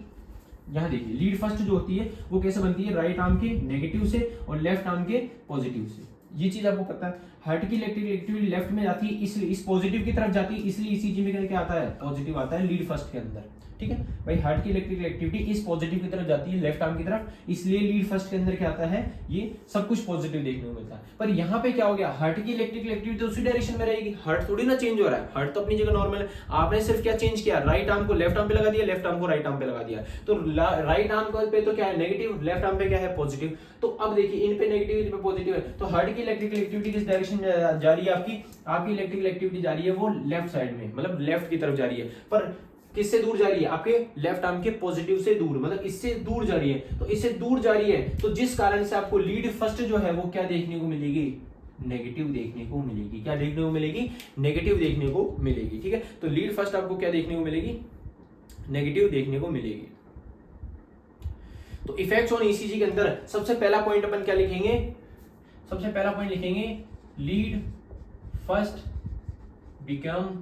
यहां देखिए लीड फर्स्ट जो होती है वो कैसे बनती है, राइट आर्म के नेगेटिव से और लेफ्ट आर्म के पॉजिटिव से। ये चीज आपको पता है। हार्ट की इलेक्ट्रिकल एक्टिविटी लेफ्ट में जाती है, इसलिए इस पॉजिटिव की तरफ जाती है, इसलिए ईसीजी में क्या आता है, पॉजिटिव आता है लीड फर्स्ट के अंदर, ठीक है भाई। हार्ट की इलेक्ट्रिकल एक्टिविटी इस पॉजिटिव की तरफ जाती है, लेफ्ट आर्म की तरफ, इसलिए लीड फर्स्ट के अंदर क्या आता है, ये सब कुछ पॉजिटिव देखने को मिलता है। पर यहाँ पे क्या हो गया, हार्ट की इलेक्ट्रिकल एक्टिविटी तो उसी डायरेक्शन में रहेगी, हार्ट थोड़ी ना चेंज हो रहा है, हार्ट तो अपनी जगह नॉर्मल है। आपने सिर्फ क्या चेंज किया, राइट आर्म को लेफ्ट आर्म पे लगा दिया, लेफ्ट आर्म को राइट आर्म पे लगा दिया। तो राइट आर्म पे तो क्या है नेगेटिव, लेफ्ट आर्म पे क्या है पॉजिटिव। तो अब देखिए इन पे नेगेटिव, इन पे पॉजिटिव है, तो हार्ट की इलेक्ट्रिकल एक्टिविटी किस डायरेक्शन में जा रही है, आपकी इलेक्ट्रिकल एक्टिविटी जा रही है वो लेफ्ट साइड में, मतलब लेफ्ट की तरफ जा रही है। पर किससे दूर जा रही है, आपके लेफ्ट आर्म के पॉजिटिव से दूर, मतलब इससे दूर जा रही है। तो इससे दूर जा रही है तो जिस कारण से आपको लीड फर्स्ट जो है वो क्या देखने को मिलेगी, नेगेटिव देखने को मिलेगी। क्या देखने को मिलेगी, नेगेटिव देखने को मिलेगी, ठीक है। तो लीड फर्स्ट आपको क्या देखने को मिलेगी, नेगेटिव देखने को मिलेगी। तो इफेक्ट्स ऑन ईसीजी के अंदर सबसे पहला पॉइंट अपन क्या लिखेंगे, सबसे पहला पॉइंट लिखेंगे लीड फर्स्ट बिकम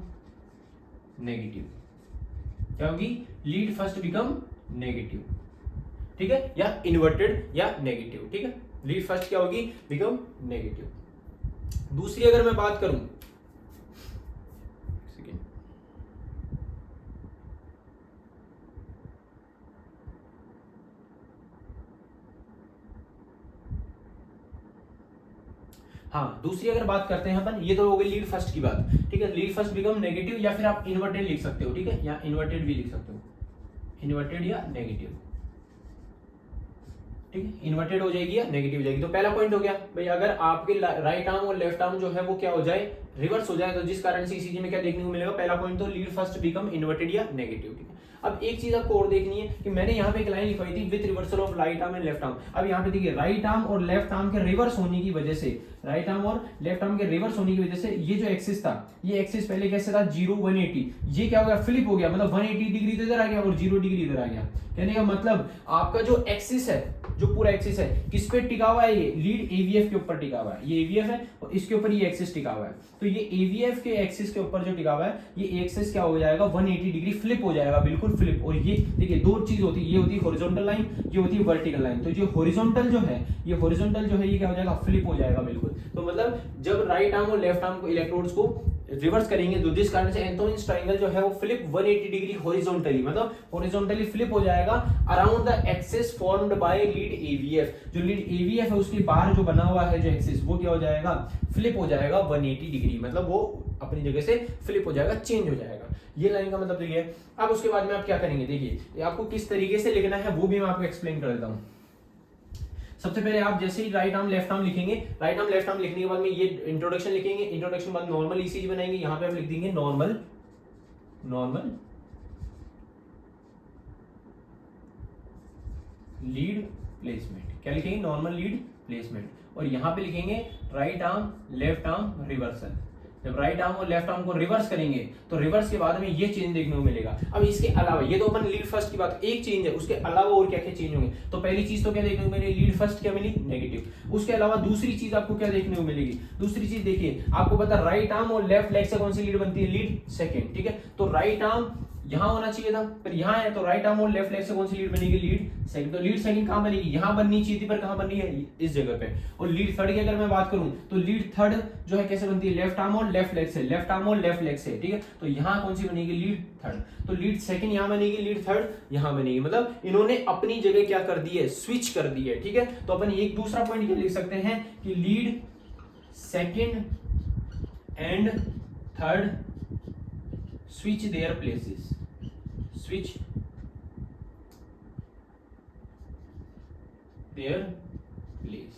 नेगेटिव। क्या होगी, लीड फर्स्ट बिकम नेगेटिव, ठीक है, या इन्वर्टेड या नेगेटिव, ठीक है। लीड फर्स्ट क्या होगी, बिकम नेगेटिव। दूसरी अगर मैं बात करूं, हाँ दूसरी अगर बात करते हैं अपन, ये तो हो गई लीड फर्स्ट की बात, ठीक है। लीड फर्स्ट बिकम नेगेटिव, या फिर आप इन्वर्टेड लिख सकते हो, ठीक है, या इन्वर्टेड भी लिख सकते हो, इन्वर्टेड या नेगेटिव, ठीक है। इन्वर्टेड हो जाएगी या नेगेटिव हो जाएगी। तो पहला पॉइंट हो गया भाई, अगर आपके राइट आर्म और लेफ्ट आर्म जो है वो क्या हो जाए, रिवर्स हो जाए, तो जिस कारण से ईसीजी में क्या देखने को मिलेगा, पहला पॉइंट तो लीड फर्स्ट बिकम इन्वर्टेड या नेगेटिव, ठीक है। अब एक चीज आपको और देखनी है कि मैंने यहाँ पे एक लाइन लिखवाई थी with reversal of right arm and left arm. अब यहाँ पे देखिए राइट आर्म और लेफ्ट आर्म के रिवर्स होने की वजह से, राइट आर्म और लेफ्ट आर्म के रिवर्स होने की वजह से ये जो एक्सिस था, ये एक्सिस पहले कैसे था 0 180, ये क्या हो गया, फ्लिप हो गया, मतलब 180 डिग्री तो इधर आ गया और 0 डिग्री इधर आ गया। कहने का मतलब आपका जो एक्सिस है, जो पूरा एक्सिस है किस पे टिका हुआ है, ये लीड एवीएफ के ऊपर टिका हुआ है, ये एवीएफ है और इसके ऊपर ये एक्सिस टिका हुआ है। तो ये एवीएफ के एक्सिस के ऊपर जो टिका हुआ है, ये एक्सिस क्या हो जाएगा 180 डिग्री फ्लिप हो जाएगा, बिल्कुल फ्लिप। और ये देखिए दो चीज होती है, ये होती है हॉरिजॉन्टल लाइन, ये होती है वर्टिकल लाइन। तो जो हॉरिजॉन्टल जो है, ये हॉरिजॉन्टल जो है ये क्या हो जाएगा, फ्लिप हो जाएगा बिल्कुल। तो मतलब जब राइट आर्म और लेफ्ट आर्म को इलेक्ट्रोड्स को रिवर्स करेंगे तो जिस कारण से एंथोनियन ट्रायंगल जो है वो फ्लिप 180 डिग्री हॉरिजॉन्टली, मतलब हॉरिजॉन्टली फ्लिप हो जाएगा around the axis formed bye lead aVF. जो लीड एवीएफ है उसके बाहर जो बना हुआ है जो एक्सिस, वो क्या हो जाएगा, फ्लिप हो जाएगा 180 डिग्री, मतलब वो अपनी जगह से फ्लिप हो जाएगा, चेंज हो जाएगा। ये लाइन का मतलब तो ये है। अब उसके बाद में आप क्या करेंगे, देखिए आपको किस तरीके से लिखना है वो भी मैं आपको एक्सप्लेन कर देता हूँ। सबसे पहले आप जैसे ही राइट आर्म लेफ्ट आर्म लिखेंगे, राइट आर्म लेफ्ट आर्म लिखने के बाद में ये इंट्रोडक्शन लिखेंगे, इंट्रोडक्शन बाद नॉर्मल ईसीजी बनाएंगे। यहां पे आप लिख देंगे नॉर्मल लीड प्लेसमेंट। क्या लिखेंगे, नॉर्मल लीड प्लेसमेंट। और यहां पे लिखेंगे right arm left arm reversal. जब राइट आर्म और लेफ्ट आर्म को रिवर्स करेंगे तो रिवर्स के बाद में ये चेंज देखने को मिलेगा। अब इसके अलावा, ये तो अपन लीड फर्स्ट की बात, एक चेंज है, उसके अलावा और क्या क्या चेंज होंगे। तो पहली चीज तो क्या देखने को मिलेगी, लीड फर्स्ट क्या मिली, नेगेटिव। उसके अलावा दूसरी चीज आपको क्या देखने को मिलेगी, दूसरी चीज देखिए आपको पता राइट आर्म और लेफ्ट लेग से कौन सी लीड बनती है, लीड सेकेंड, ठीक है। तो राइट आर्म यहाँ होना चाहिए था, पर यहाँ है तो राइट आर्म और लेफ्ट लेग से कौन सी लीड बनेगी, लीड सेकंड। तो लीड सेकंड कहाँ बनेगी, यहाँ बननी चाहिए थी, पर कहाँ बन रही है, इस जगह पे। और लीड थर्ड की अगर मैं बात करूं तो लीड थर्ड जो है कैसे बनती है, लेफ्ट आर्म और लेफ्ट लेग से, लेफ्ट आर्म और लेफ्ट लेग से, ठीक है। तो यहाँ कौन सी बनेगी, लीड थर्ड। तो लीड सेकंड यहाँ बनेगी, लीड थर्ड यहाँ बनेगी। मतलब इन्होंने अपनी जगह क्या कर दी है, स्विच कर दी है, ठीक है। तो अपन एक दूसरा पॉइंट क्या लिख सकते हैं कि lead second and third switch their places, switch their place।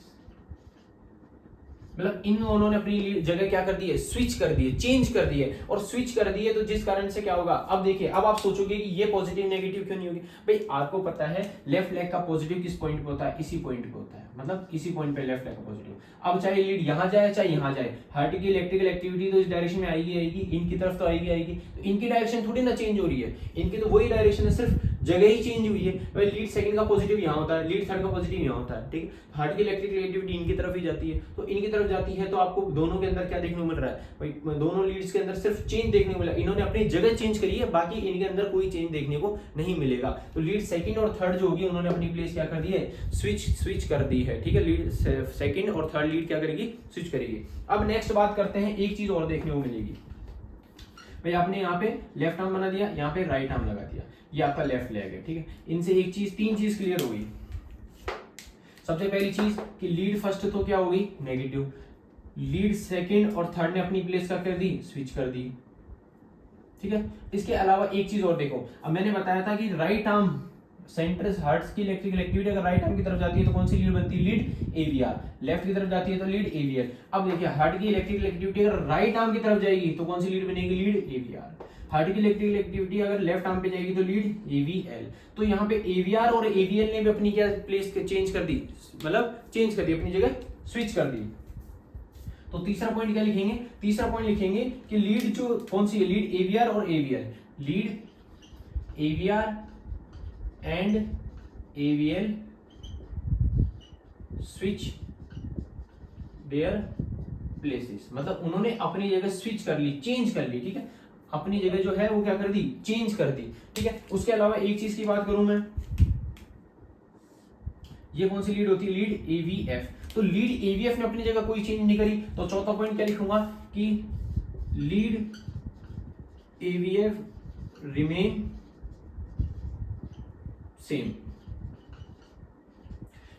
मतलब इन दोनों ने अपनी जगह क्या कर दी है, स्विच कर दी है, चेंज कर दी है। और स्विच कर दी है तो जिस कारण से क्या होगा, अब देखिए, अब आप सोचोगे कि ये पॉजिटिव नेगेटिव क्यों नहीं होगी। भाई आपको पता है लेफ्ट लेग का पॉजिटिव किस पॉइंट पे होता है, इसी पॉइंट पे होता है, मतलब इसी पॉइंट पे लेफ्ट लेग का पॉजिटिव। अब चाहे लीड यहां जाए चाहे यहां जाए, हार्ट की इलेक्ट्रिकल एक्टिविटी तो इस डायरेक्शन में आएगी आएगी, इनकी तरफ तो आएगी। तो इनकी डायरेक्शन थोड़ी ना चेंज हो रही है, इनकी तो वही डायरेक्शन है, सिर्फ जगह ही चेंज हुई है। भाई लीड सेकंड का पॉजिटिव यहाँ होता है, लीड थर्ड का पॉजिटिव यहाँ होता है, ठीक है। हार्ट की इलेक्ट्रिकल एक्टिविटी इनकी तरफ ही जाती है, तो इनकी तरफ जाती है, तो आपको दोनों के अंदर क्या देखने को मिल रहा है, भाई दोनों लीड्स के अंदर सिर्फ चेंज देखने को मिला। इन्होंने अपनी जगह चेंज करी है, बाकी इनके अंदर कोई चेंज देखने को नहीं मिलेगा। तो लीड सेकंड और थर्ड जो होगी उन्होंने अपनी प्लेस क्या कर दी है, स्विच कर दी है, ठीक है। लीड सेकंड और थर्ड लीड क्या करेगी, स्विच करेगी। अब नेक्स्ट बात करते हैं, एक चीज और देखने को मिलेगी। भाई आपने यहाँ पे लेफ्ट आर्म बना दिया, यहाँ पे राइट आर्म लगा दिया, ये आपका लेफ्ट लेग है, ठीक है। इनसे एक चीज, तीन चीज क्लियर हो गई। सबसे पहली चीज कि लीड फर्स्ट तो क्या होगी, नेगेटिव। लीड सेकंड और थर्ड ने अपनी प्लेस क्या कर दी, स्विच कर दी, ठीक है। इसके अलावा एक चीज और देखो, अब मैंने बताया था कि राइट आर्म सेंटर हार्ट की इलेक्ट्रिकल एक्टिविटी अगर राइट आर्म की तरफ जाती है तो कौन सी लीड बनती है, लीड एवीआर। लेफ्ट की तरफ जाती है तो लीड एवीएल। अब देखिए हार्ट की इलेक्ट्रिकल एक्टिविटी अगर राइट आर्म की तरफ जाएगी तो कौन सी लीड बनेगी, लीड एवीआर। हार्ट की इलेक्ट्रिकल एक्टिविटी अगर लेफ्ट आर्म पे जाएगी तो लीड एवीएल। तो यहाँ पे एवीआर और एवीएल ने भी अपनी क्या प्लेस चेंज कर दी, मतलब चेंज कर दी, अपनी जगह स्विच कर दी। तो तीसरा पॉइंट क्या लिखेंगे, तीसरा पॉइंट लिखेंगे कि लीड जो कौन सी है, लीड एवीआर और AVL, lead AVR and AVL switch there places. मतलब उन्होंने अपनी जगह स्विच कर ली, चेंज कर ली, ठीक है। अपनी जगह जो है वो क्या कर दी, चेंज कर दी, ठीक है। उसके अलावा एक चीज की बात करूं मैं, ये कौन सी लीड होती है, लीड एवीएफ। तो लीड एवीएफ ने अपनी जगह कोई चेंज नहीं करी, तो चौथा पॉइंट क्या लिखूंगा कि lead aVF remain same,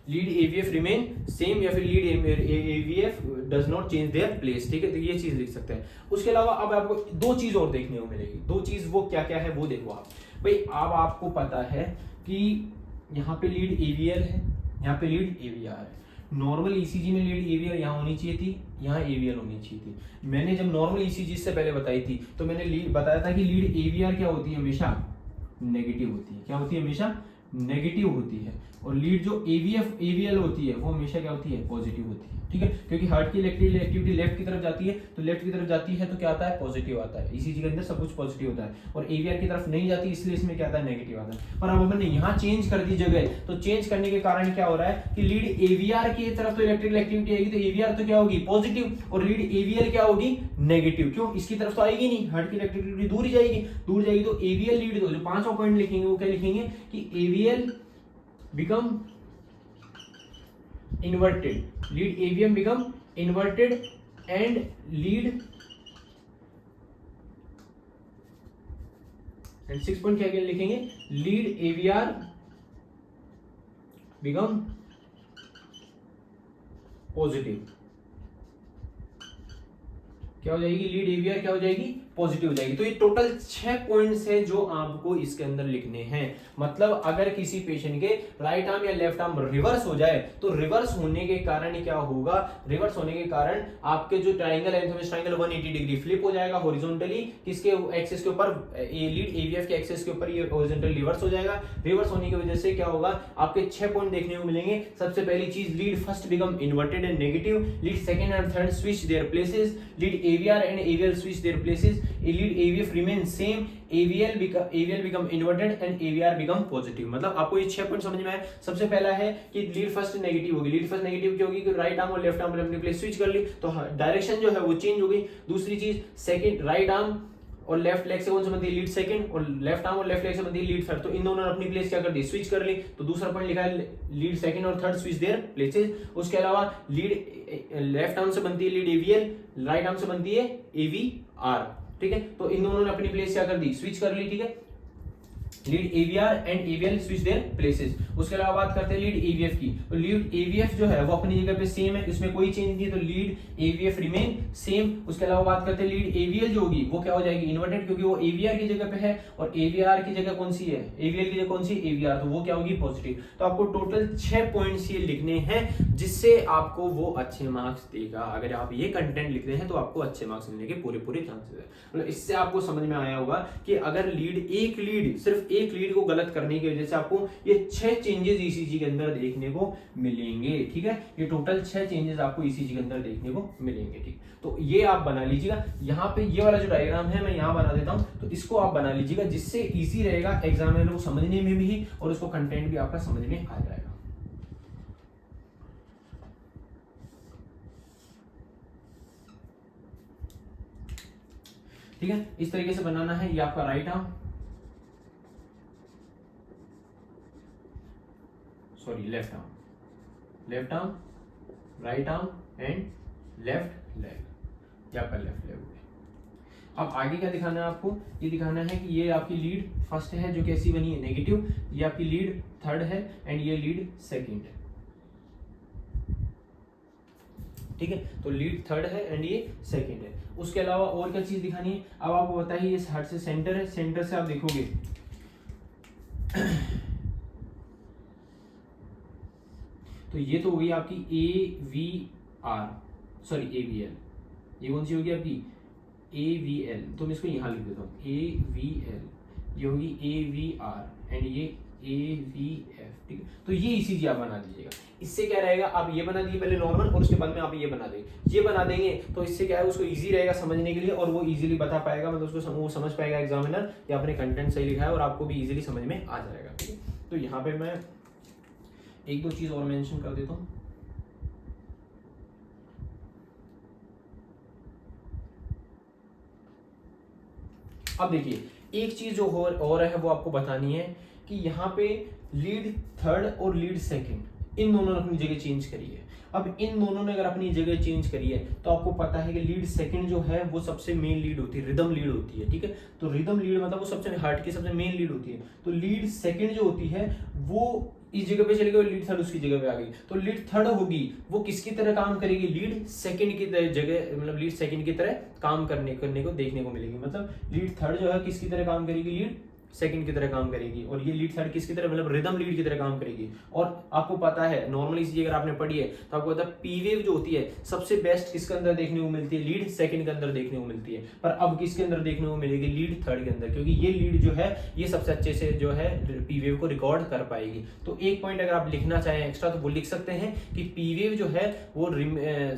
lead aVF remain same, या फिर lead aVF does not change their place, ठीक है। तो ये चीज लिख सकते हैं। उसके अलावा अब आपको दो चीज और देखने को मिलेगी, दो चीज वो क्या क्या है वो देखो आप। भाई अब आपको पता है कि यहाँ पे लीड एवीएल है, यहाँ पे लीड एवीआर है। नॉर्मल ईसीजी में लीड एवीएल यहाँ होनी चाहिए थी, यहाँ एवीएल होनी चाहिए थी। मैंने जब नॉर्मल ईसीजी से पहले बताई थी तो मैंने लीड बताया था कि लीड एवीआर क्या होती है, हमेशा नेगेटिव होती है। क्या होती है, हमेशा नेगेटिव होती है। और लीड जो एवीएफ एवीएल होती है वो हमेशा क्या होती है, पॉजिटिव होती है, ठीक है। क्योंकि हार्ट की इलेक्ट्रिकल एक्टिविटी लेफ्ट की तरफ जाती है, तो लेफ्ट की तरफ जाती है तो क्या आता है, पॉजिटिव आता है। ईसीजी के अंदर सब कुछ पॉजिटिव होता है। और एवीआर की तरफ नहीं जाती, इसलिए इसमें क्या आता है, नेगेटिव आता है। पर अब हमने यहाँ चेंज कर दी जगह, तो चेंज करने के कारण क्या हो रहा है कि लीड एवीआर की तरफ तो इलेक्ट्रिकल एक्टिविटी आएगी, तो एवीआर तो क्या होगी, पॉजिटिव, और लीड एवीएल क्या होगी, नेगेटिव। क्यों, इसकी तरफ तो आएगी नहीं, हार्ट की इलेक्ट्रिकल एक्टिविटी दूर ही जाएगी, दूर जाएगी। तो एवीएल लीड, जो पांचवा पॉइंट लिखेंगे वो क्या लिखेंगे कि AVL become inverted, lead AVM become inverted and lead, and 6 point क्या लिखेंगे, lead AVR become positive। क्या हो जाएगी, लीड एवीआर क्या हो जाएगी, पॉजिटिव हो जाएगी। तो ये टोटल 6 पॉइंट्स हैं जो आपको इसके अंदर लिखने हैं। मतलब अगर किसी पेशेंट के राइट आर्म या लेफ्ट आर्म रिवर्स हो जाए तो रिवर्स होने के कारण क्या होगा, रिवर्स होने के कारण आपके जो ट्रायंगल है, ट्रायंगल 180 डिग्री फ्लिप हो जाएगा हॉरिजॉन्टली, किसके एक्सिस के ऊपर, लीड एवीएफ के एक्सिस के ऊपर ये हॉरिजॉन्टल रिवर्स हो जाएगा। रिवर्स होने की वजह से क्या होगा, आपके 6 पॉइंट देखने को मिलेंगे। सबसे पहली चीज, lead first become inverted and negative, lead second and third switch there places, lead AVR and AVL switch their places, lead AVF remain same, AVL become inverted and AVR become positive। मतलब आपको ये 6 point समझ में आए। सबसे पहला है कि लीड फर्स्ट नेगेटिव होगी, लीड फर्स्ट नेगेटिव क्यों होगी, कि राइट आर्म और लेफ्ट आर्म अपनी प्लेस स्विच कर ली तो डायरेक्शन जो है वो चेंज हो गई। दूसरी चीज, सेकंड राइट आर्म और लेफ्ट लेग से कौन सा बनती है लीड सेकंड, और लेफ्ट आर्म और लेफ्ट लेग से बनती है लीड थर्ड। तो इन दोनों ने अपनी प्लेस क्या कर दी, स्विच कर ली। तो दूसरा पॉइंट लिखा है लीड सेकंड और थर्ड स्विच देयर प्लेसेस। उसके अलावा लीड लेफ्ट आर्म से बनती है लीड एवीएल, राइट आर्म से बनती है एवीआर, ठीक है। तो इन दोनों ने अपनी प्लेस क्या कर दी, स्विच कर ली, ठीक है। Lead AVR and AVL switch there places. उसके अलावा बात करते हैं लीड एवीएफ की। तो लीड एवीएफ जो है वो अपनी जगह पे सेम है, इसमें कोई चेंज नहीं है, तो लीड एवीएफ रिमेन सेम। उसके अलावा बात करते हैं लीड एवीएल जो होगी वो क्या हो जाएगी, इन्वर्टेड, क्योंकि वो एवीआर की जगह पे है और एवीआर की जगह कौन सी है, एवीएल की जगह कौन सी, एवीआर, तो वो क्या होगी, पॉजिटिव। तो आपको टोटल 6 पॉइंट्स ये लिखने हैं जिससे आपको वो अच्छे मार्क्स देगा। अगर आप ये कंटेंट लिखते हैं तो आपको अच्छे मार्क्स मिलने के पूरे चांसेस है। मतलब इससे आपको समझ में आया होगा कि अगर सिर्फ एक लीड को गलत करने की वजह से आपको ये 6 चेंजेस ईसीजी के अंदर देखने को मिलेंगे, ठीक है। ये टोटल 6 चेंजेस आपको ईसीजी के अंदर देखने को मिलेंगे, ठीक। तो ये आप बना लीजिएगा। यहाँ पे ये वाला जो डायग्राम है मैं यहाँ बना देता हूँ, तो इसको आप बना लीजिएगा जिससे इजी रहेगा एग्जामिनर को समझने में भी और उसको कंटेंट भी आपका समझ में आ जाएगा। ठीक है, इस तरीके से बनाना है। ये आपका right arm, sorry left arm, right arm and left leg, ये आपका लेफ्ट लेग हो गया। अब आगे क्या दिखाना है आपको, ये दिखाना है कि ये आपकी लीड फर्स्ट है जो कैसी बनी है, नेगेटिव, ये आपकी लीड थर्ड है एंड ये लीड सेकंड है, ठीक है। तो लीड थर्ड है एंड ये सेकंड है। उसके अलावा और क्या चीज दिखानी है, अब आपको बताइए ये हार्ट से सेंटर है, सेंटर से आप देखोगे तो ये तो होगी आपकी AVR, सॉरी AVL, ये कौन सी होगी आपकी AVL, तो मैं इसको यहाँ लिख देता हूँ AVL, ये होगी AVR एंड ये AVF, ठीक है। तो ये ईसीजी आप बना दीजिएगा। इससे क्या रहेगा, आप ये बना दीजिए पहले नॉर्मल और उसके बाद में आप ये बना देंगे, ये बना देंगे तो इससे क्या है उसको इजी रहेगा समझने के लिए और वो इजीली बता पाएगा, मतलब उसको वो समझ पाएगा एग्जामिनर कि आपने कंटेंट सही लिखा है और आपको भी इजीली समझ में आ जाएगा, ठीक है। तो यहाँ पे मैं एक दो चीज और मेंशन कर देता हूँ। अब देखिए एक चीज जो और है वो आपको बतानी है कि यहाँ पे लीड थर्ड और लीड सेकंड इन दोनों ने अपनी जगह चेंज करी है। अब इन दोनों ने अगर अपनी जगह चेंज करी है तो आपको पता है कि लीड सेकंड जो है वो सबसे मेन लीड होती है, रिदम लीड होती है, ठीक है। तो रिदम लीड मतलब वो सबसे हार्ट की सबसे मेन लीड होती है। तो लीड सेकंड जो होती है वो इस जगह पे चली गई, लीड थर्ड उसकी जगह पे आ गई। तो लीड थर्ड होगी वो किसकी तरह काम करेगी, लीड सेकंड की जगह, मतलब लीड सेकंड की तरह काम करने को देखने को मिलेगी। मतलब लीड थर्ड जो है किसकी तरह काम करेगी, लीड सेकंड की तरह काम करेगी, और ये लीड थर्ड किसकी तरह, मतलब रिदम लीड की तरह काम करेगी। और आपको पता है नॉर्मली चीज अगर आपने पढ़ी है तो आपको पता है पी वेव जो होती है सबसे बेस्ट किसके अंदर देखने को मिलती है, लीड सेकंड के अंदर देखने को मिलती है। पर अब किसके अंदर देखने को मिलेगी, लीड थर्ड के अंदर, क्योंकि ये लीड जो है ये सबसे अच्छे से जो है पी वेव को रिकॉर्ड कर पाएगी। तो एक पॉइंट अगर आप लिखना चाहें एक्स्ट्रा तो वो लिख सकते हैं कि पी वेव जो है वो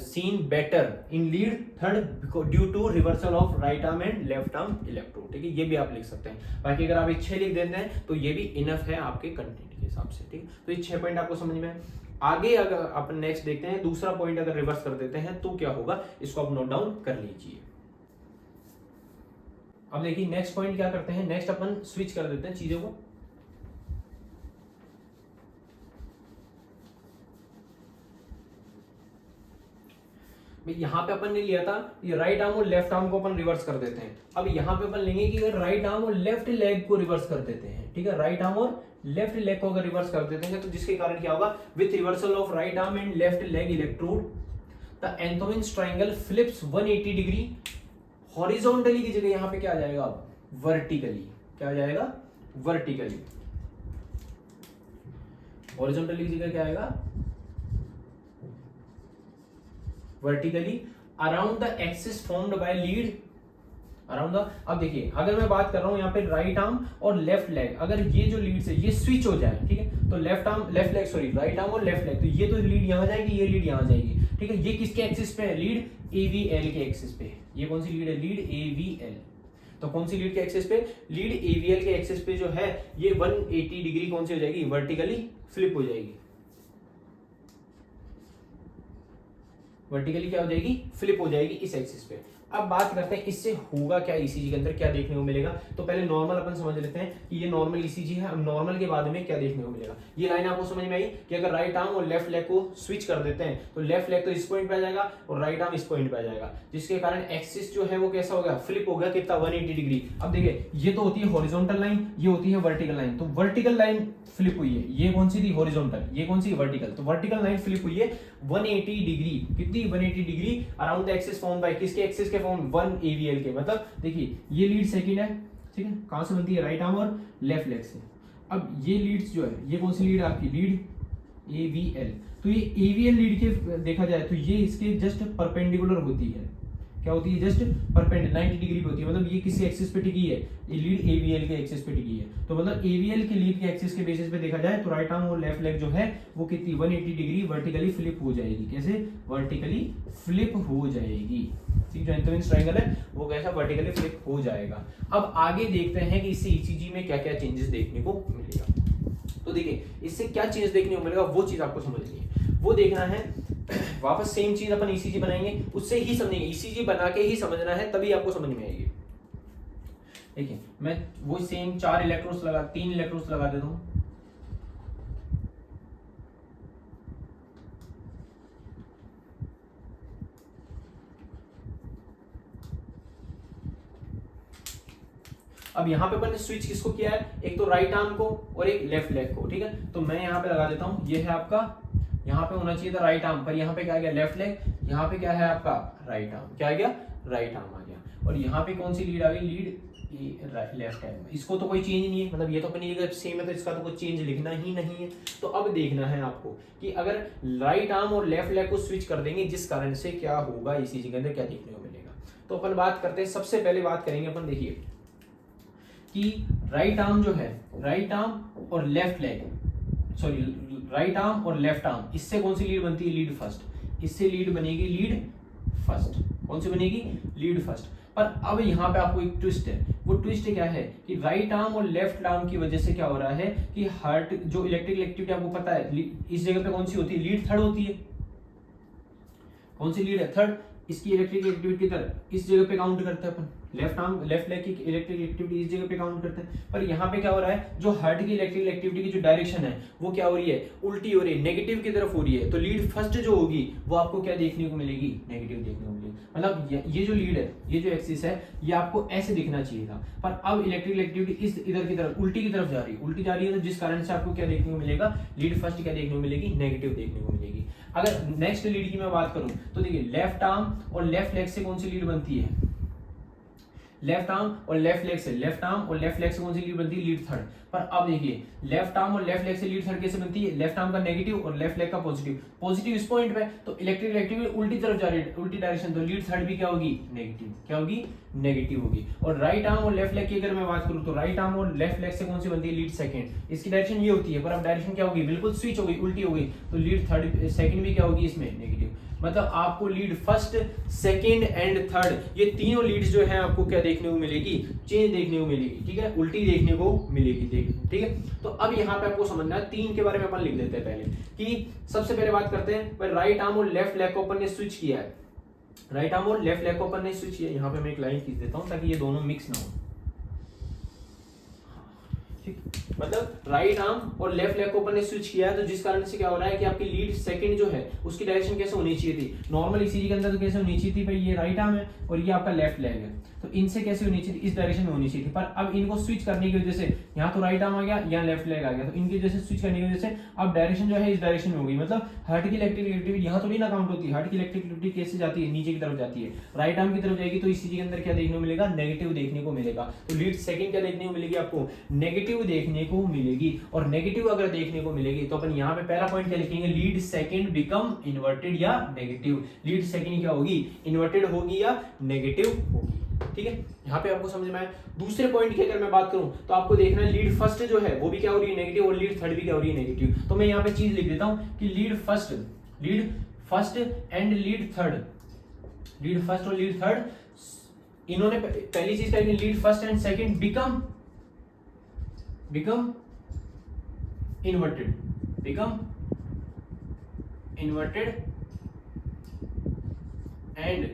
seen better in lead third due to reversal of right arm and left arm electrode, ठीक है। ये भी आप लिख सकते हैं। बाकी अगर आप 6 लिख देते हैं तो ये भी इनफ है आपके कंटेंट के हिसाब से, ठीक है। तो ये 6 पॉइंट आपको समझ में। आगे अगर अपन नेक्स्ट देखते हैं, दूसरा पॉइंट अगर रिवर्स कर देते हैं तो क्या होगा, इसको आप नोट डाउन कर लीजिए। अब देखिए नेक्स्ट पॉइंट क्या करते हैं, नेक्स्ट अपन स्विच कर देते हैं चीजों को। यहाँ पे अपन ने लिया था ये राइट आर्म और लेफ्ट आर्म को अपन रिवर्स कर देते हैं। अब यहाँ पे अपन लेंगे कि राइट आर्म और लेफ्ट लेग को रिवर्स कर देते हैं, ठीक है। राइट आर्म और लेफ्ट लेग को अगर रिवर्स कर देते हैं तो जिसके कारण क्या होगा, with reversal of right arm and left leg electrode the Einthoven's triangle flips 180 degree horizontally की जगह यहाँ पे क्या आ जाएगा, वर्टिकली, क्या आ जाएगा, वर्टिकली। हॉरिजॉन्टली की जगह क्या आएगा, vertically around the axis formed bye lead around the. अब देखिए अगर मैं बात कर रहा हूं यहाँ पे राइट आर्म और लेफ्ट लेग, अगर ये जो लीड से ये स्विच हो जाए, ठीक है, तो left leg sorry right arm और लेफ्ट लेग, तो ये तो लीड यहां जाएगी, ये लीड यहां जाएगी, ठीक है। ये किसके एक्सिस पे है, लीड AVL के एक्सिस पे। ये कौन सी लीड है, लीड AVL। तो कौन सी लीड के एक्सिस पे, लीड AVL के एक्सिस पे जो है ये 180 डिग्री कौन सी हो जाएगी, वर्टिकली फ्लिप हो जाएगी। वर्टिकली क्या हो जाएगी, फ्लिप हो जाएगी इस एक्सिस पे। अब बात करते हैं इससे होगा क्या, ईसीजी के अंदर क्या देखने को मिलेगा। तो पहले नॉर्मल अपन समझ लेते हैं कि ये नॉर्मल ईसीजी है। अब नॉर्मल के बाद में क्या देखने को मिलेगा, ये लाइन आपको समझ में आई कि अगर राइट आर्म और लेफ्ट लेग को स्विच कर देते हैं तो लेफ्ट लेग तो इस पॉइंट पे आ जाएगा और राइट आर्म इस पॉइंट पे आ जाएगा, जिसके कारण एक्सिस जो है वो कैसा हो गया, फ्लिप हो गया, कितना 180 डिग्री। अब देखिए ये तो होती है हॉरिजॉन्टल लाइन, ये होती है वर्टिकल लाइन। तो वर्टिकल लाइन फ्लिप हुई है, ये कौन सी थी, हॉरिजॉन्टल, ये कौन सी, वर्टिकल। तो वर्टिकल लाइन फ्लिप हुई है 180 डिग्री, कितनी, 180 degree around the axis form by किसके एक्सिस के फॉर्म, 1 AVL के। मतलब देखिए ये लीड सेकंड है, ठीक है, कहां से बनती है, राइट आर्म और लेफ्ट लेग से। अब ये लीड्स जो है, ये कौन सी लीड है आपकी, लीड AVL। तो ये AVL लीड के देखा जाए तो ये इसके जस्ट परपेंडिकुलर होती है, क्या होती है, जस्ट परपेंडिकुलर 90 डिग्री पे होती है। मतलब ये किसी एक्सिस पे टिकी है, ये लीड AVL के एक्सिस पे टिकी है। तो मतलब AVL के लीड के एक्सिस के बेसिस पे देखा जाए तो राइट आर्म और लेफ्ट लेग जो है वो कितनी, 180 डिग्री वर्टिकली फ्लिप हो जाएगी। कैसे, वर्टिकली फ्लिप हो जाएगी, ठीक, जो एंथोविन ट्रायंगल है वो कैसा, वर्टिकली फ्लिप हो जाएगा। अब आगे देखते हैं कि इससे ईसीजी में क्या क्या चेंजेस देखने को मिलेगा। तो देखिए इससे क्या चेंज देखने को मिलेगा वो चीज आपको समझनी है, वो देखना है। वापस सेम चीज अपन ईसीजी बनाएंगे, उससे ही समझेंगे, ईसीजी बना के ही समझना है, तभी आपको समझ में आएगी। देखिए मैं वो सेम 3 इलेक्ट्रोड्स लगा देता हूं। अब यहाँ पे अपन ने स्विच किसको किया है, एक तो राइट आर्म को और एक लेफ्ट लेग को, ठीक है। तो मैं यहाँ पे लगा देता हूँ, ये है आपका, यहाँ पे होना चाहिए था राइट आर्म, पर यहाँ पे क्या आ गया, लेफ्ट लेग। यहाँ पे क्या है आपका, राइट आर्म, क्या आ गया, राइट आर्म आ गया। और यहाँ पे कौन सी लीड आ गई, लीड लेफ्ट हैंड। इसको तो कोई चेंज नहीं है, मतलब ये तो अपनी जगह सेम है, तो इसका तो कोई चेंज लिखना ही नहीं है। तो अब देखना है आपको कि अगर राइट आर्म और लेफ्ट लेग को स्विच कर देंगे जिस कारण से क्या होगा, ईसीजी के अंदर क्या देखने को मिलेगा। तो अपन बात करते हैं, सबसे पहले बात करेंगे अपन, देखिए कि राइट आर्म जो है, राइट आर्म और left leg, sorry right arm और लेफ्ट आर्म, इससे कौन सी लीड बनती है, लीड फर्स्ट। इससे लीड बनेगी लीड फर्स्ट, कौन सी बनेगी, लीड फर्स्ट। पर अब यहाँ पे आपको एक ट्विस्ट है, वो ट्विस्ट क्या है कि राइट आर्म और लेफ्ट आर्म की वजह से क्या हो रहा है कि हार्ट जो इलेक्ट्रिकल एक्टिविटी आपको पता है इस जगह पे कौन सी होती है, लीड थर्ड होती है। कौन सी लीड है, थर्ड। इसकी इलेक्ट्रिकल एक्टिविटी किधर, इस जगह पे काउंट करते हैं अपन, लेफ्ट आर्म लेफ्ट लेग की इलेक्ट्रिकल एक्टिविटी इस जगह पे काउंट करते हैं। पर यहाँ पे क्या हो रहा है, जो हार्ट की इलेक्ट्रिकल एक्टिविटी की जो डायरेक्शन है वो क्या हो रही है, उल्टी हो रही है, नेगेटिव की तरफ हो रही है। तो लीड फर्स्ट जो होगी वो आपको क्या देखने को मिलेगी, नेगेटिव देखने को मिलेगी। मतलब ये जो लीड है, ये जो एक्सिस है, ये आपको ऐसे दिखना चाहिए था, पर अब इलेक्ट्रिकल एक्टिविटी इस इधर की तरफ, उल्टी की तरफ जा रही है, उल्टी जा रही है। तो जिस कारण से आपको क्या देखने को मिलेगा, लीड फर्स्ट क्या देखने को मिलेगी, नेगेटिव देखने को मिलेगी। अगर नेक्स्ट लीड की मैं बात करूं तो देखिए लेफ्ट आर्म और लेफ्ट लेग से कौन सी लीड बनती है, लेफ्ट आर्म और लेफ्ट लेग से, लेफ्ट आर्म और लेफ्ट लेग से कौन सी लीड बनती है, लीड थर्ड। पर अब देखिए लेफ्ट आर्म और लेफ्ट लेग से लीड थर्ड कैसे बनती है, लेफ्ट आर्म का नेगेटिव और लेफ्ट लेग का पॉजिटिव, पॉजिटिव इस पॉइंट पे, तो इलेक्ट्रिकल एक्टिविटी उल्टी तरफ जा रही है, उल्टी डायरेक्शन, तो लीड थर्ड भी क्या होगी, नेगेटिव, क्या होगी, नेगेटिव होगी। और राइट आर्म और लेफ्ट लेग की अगर मैं बात करूं तो राइट आर्म और लेफ्ट लेग से कौन सी बनती है, लीड सेकंड। इसकी डायरेक्शन ये होती है, पर अब डायरेक्शन क्या होगी, बिल्कुल स्विच हो गई, उल्टी हो गई, तो लीड थर्ड सेकंड भी क्या होगी इसमें, नेगेटिव। मतलब आपको lead first, second and third, ये तीनों लीड्स जो है आपको क्या देखने को मिलेगी, चेंज देखने को मिलेगी, ठीक है, उल्टी देखने को मिलेगी, ठीक है। तो अब यहाँ पे आपको समझना है, तीन के बारे में अपन लिख देते हैं पहले, कि सबसे पहले बात करते हैं पर राइट आर्म और लेफ्ट लेग को अपन ने स्विच किया है, राइट आर्म और लेफ्ट लेग को अपन ने स्विच किया। यहाँ पे मैं एक लाइन खींच देता हूँ ताकि ये दोनों मिक्स ना हो, ठीक। मतलब राइट आर्म और लेफ्ट लेग को अपन ने स्विच किया है, तो जिस कारण से क्या हो रहा है कि आपकी लीड सेकंड जो है उसकी डायरेक्शन कैसे होनी चाहिए थी, नॉर्मल ईसीजी के अंदर तो कैसे होनी चाहिए थी भाई, ये राइट आर्म है और ये आपका लेफ्ट लेग है, तो इनसे कैसे होनी चाहिए थी, इस डायरेक्शन में होनी चाहिए थी। पर अब इनको स्विच करने की वजह से यहाँ तो राइट आर्म आ गया, यहाँ लेफ्ट लेग आ गया, तो इनकी वजह से स्विच करने की वजह से अब डायरेक्शन जो है इस डायरेक्शन में हो गई। मतलब हार्ट की इलेक्ट्रिकल एक्टिविटी यहाँ तो नहीं ना काउंट होती, हार्ट की इलेक्ट्रिकल एक्टिविटी कैसे जाती है, नीचे की तरफ जाती है, राइट आर्म की तरफ जाएगी, तो ईसीजी के अंदर क्या देखने को मिलेगा, नेगेटिव देखने को मिलेगा। तो लीड सेकंड क्या देखने को मिलेगी, आपको नेगेटिव देखने को मिलेगी। और नेगेटिव अगर देखने को मिलेगी तो अपन यहाँ पे पहला पॉइंट क्या लिखेंगे, लीड सेकंड बिकम इन्वर्टेड या नेगेटिव। लीड सेकंड क्या होगी, इन्वर्टेड होगी या नेगेटिव होगी, ठीक है। यहाँ पे आपको समझ में आया। दूसरे पॉइंट की अगर मैं बात करूं तो आपको देखना है लीड फर्स्ट जो है वो भी क्या हो रही है, नेगेटिव, और लीड थर्ड भी क्या हो रही है, नेगेटिव। तो मैं यहाँ पे चीज लिख देता हूं कि lead first and lead third, lead first और लीड थर्ड, इन्होंने पहली चीज कही, lead first and second become inverted, and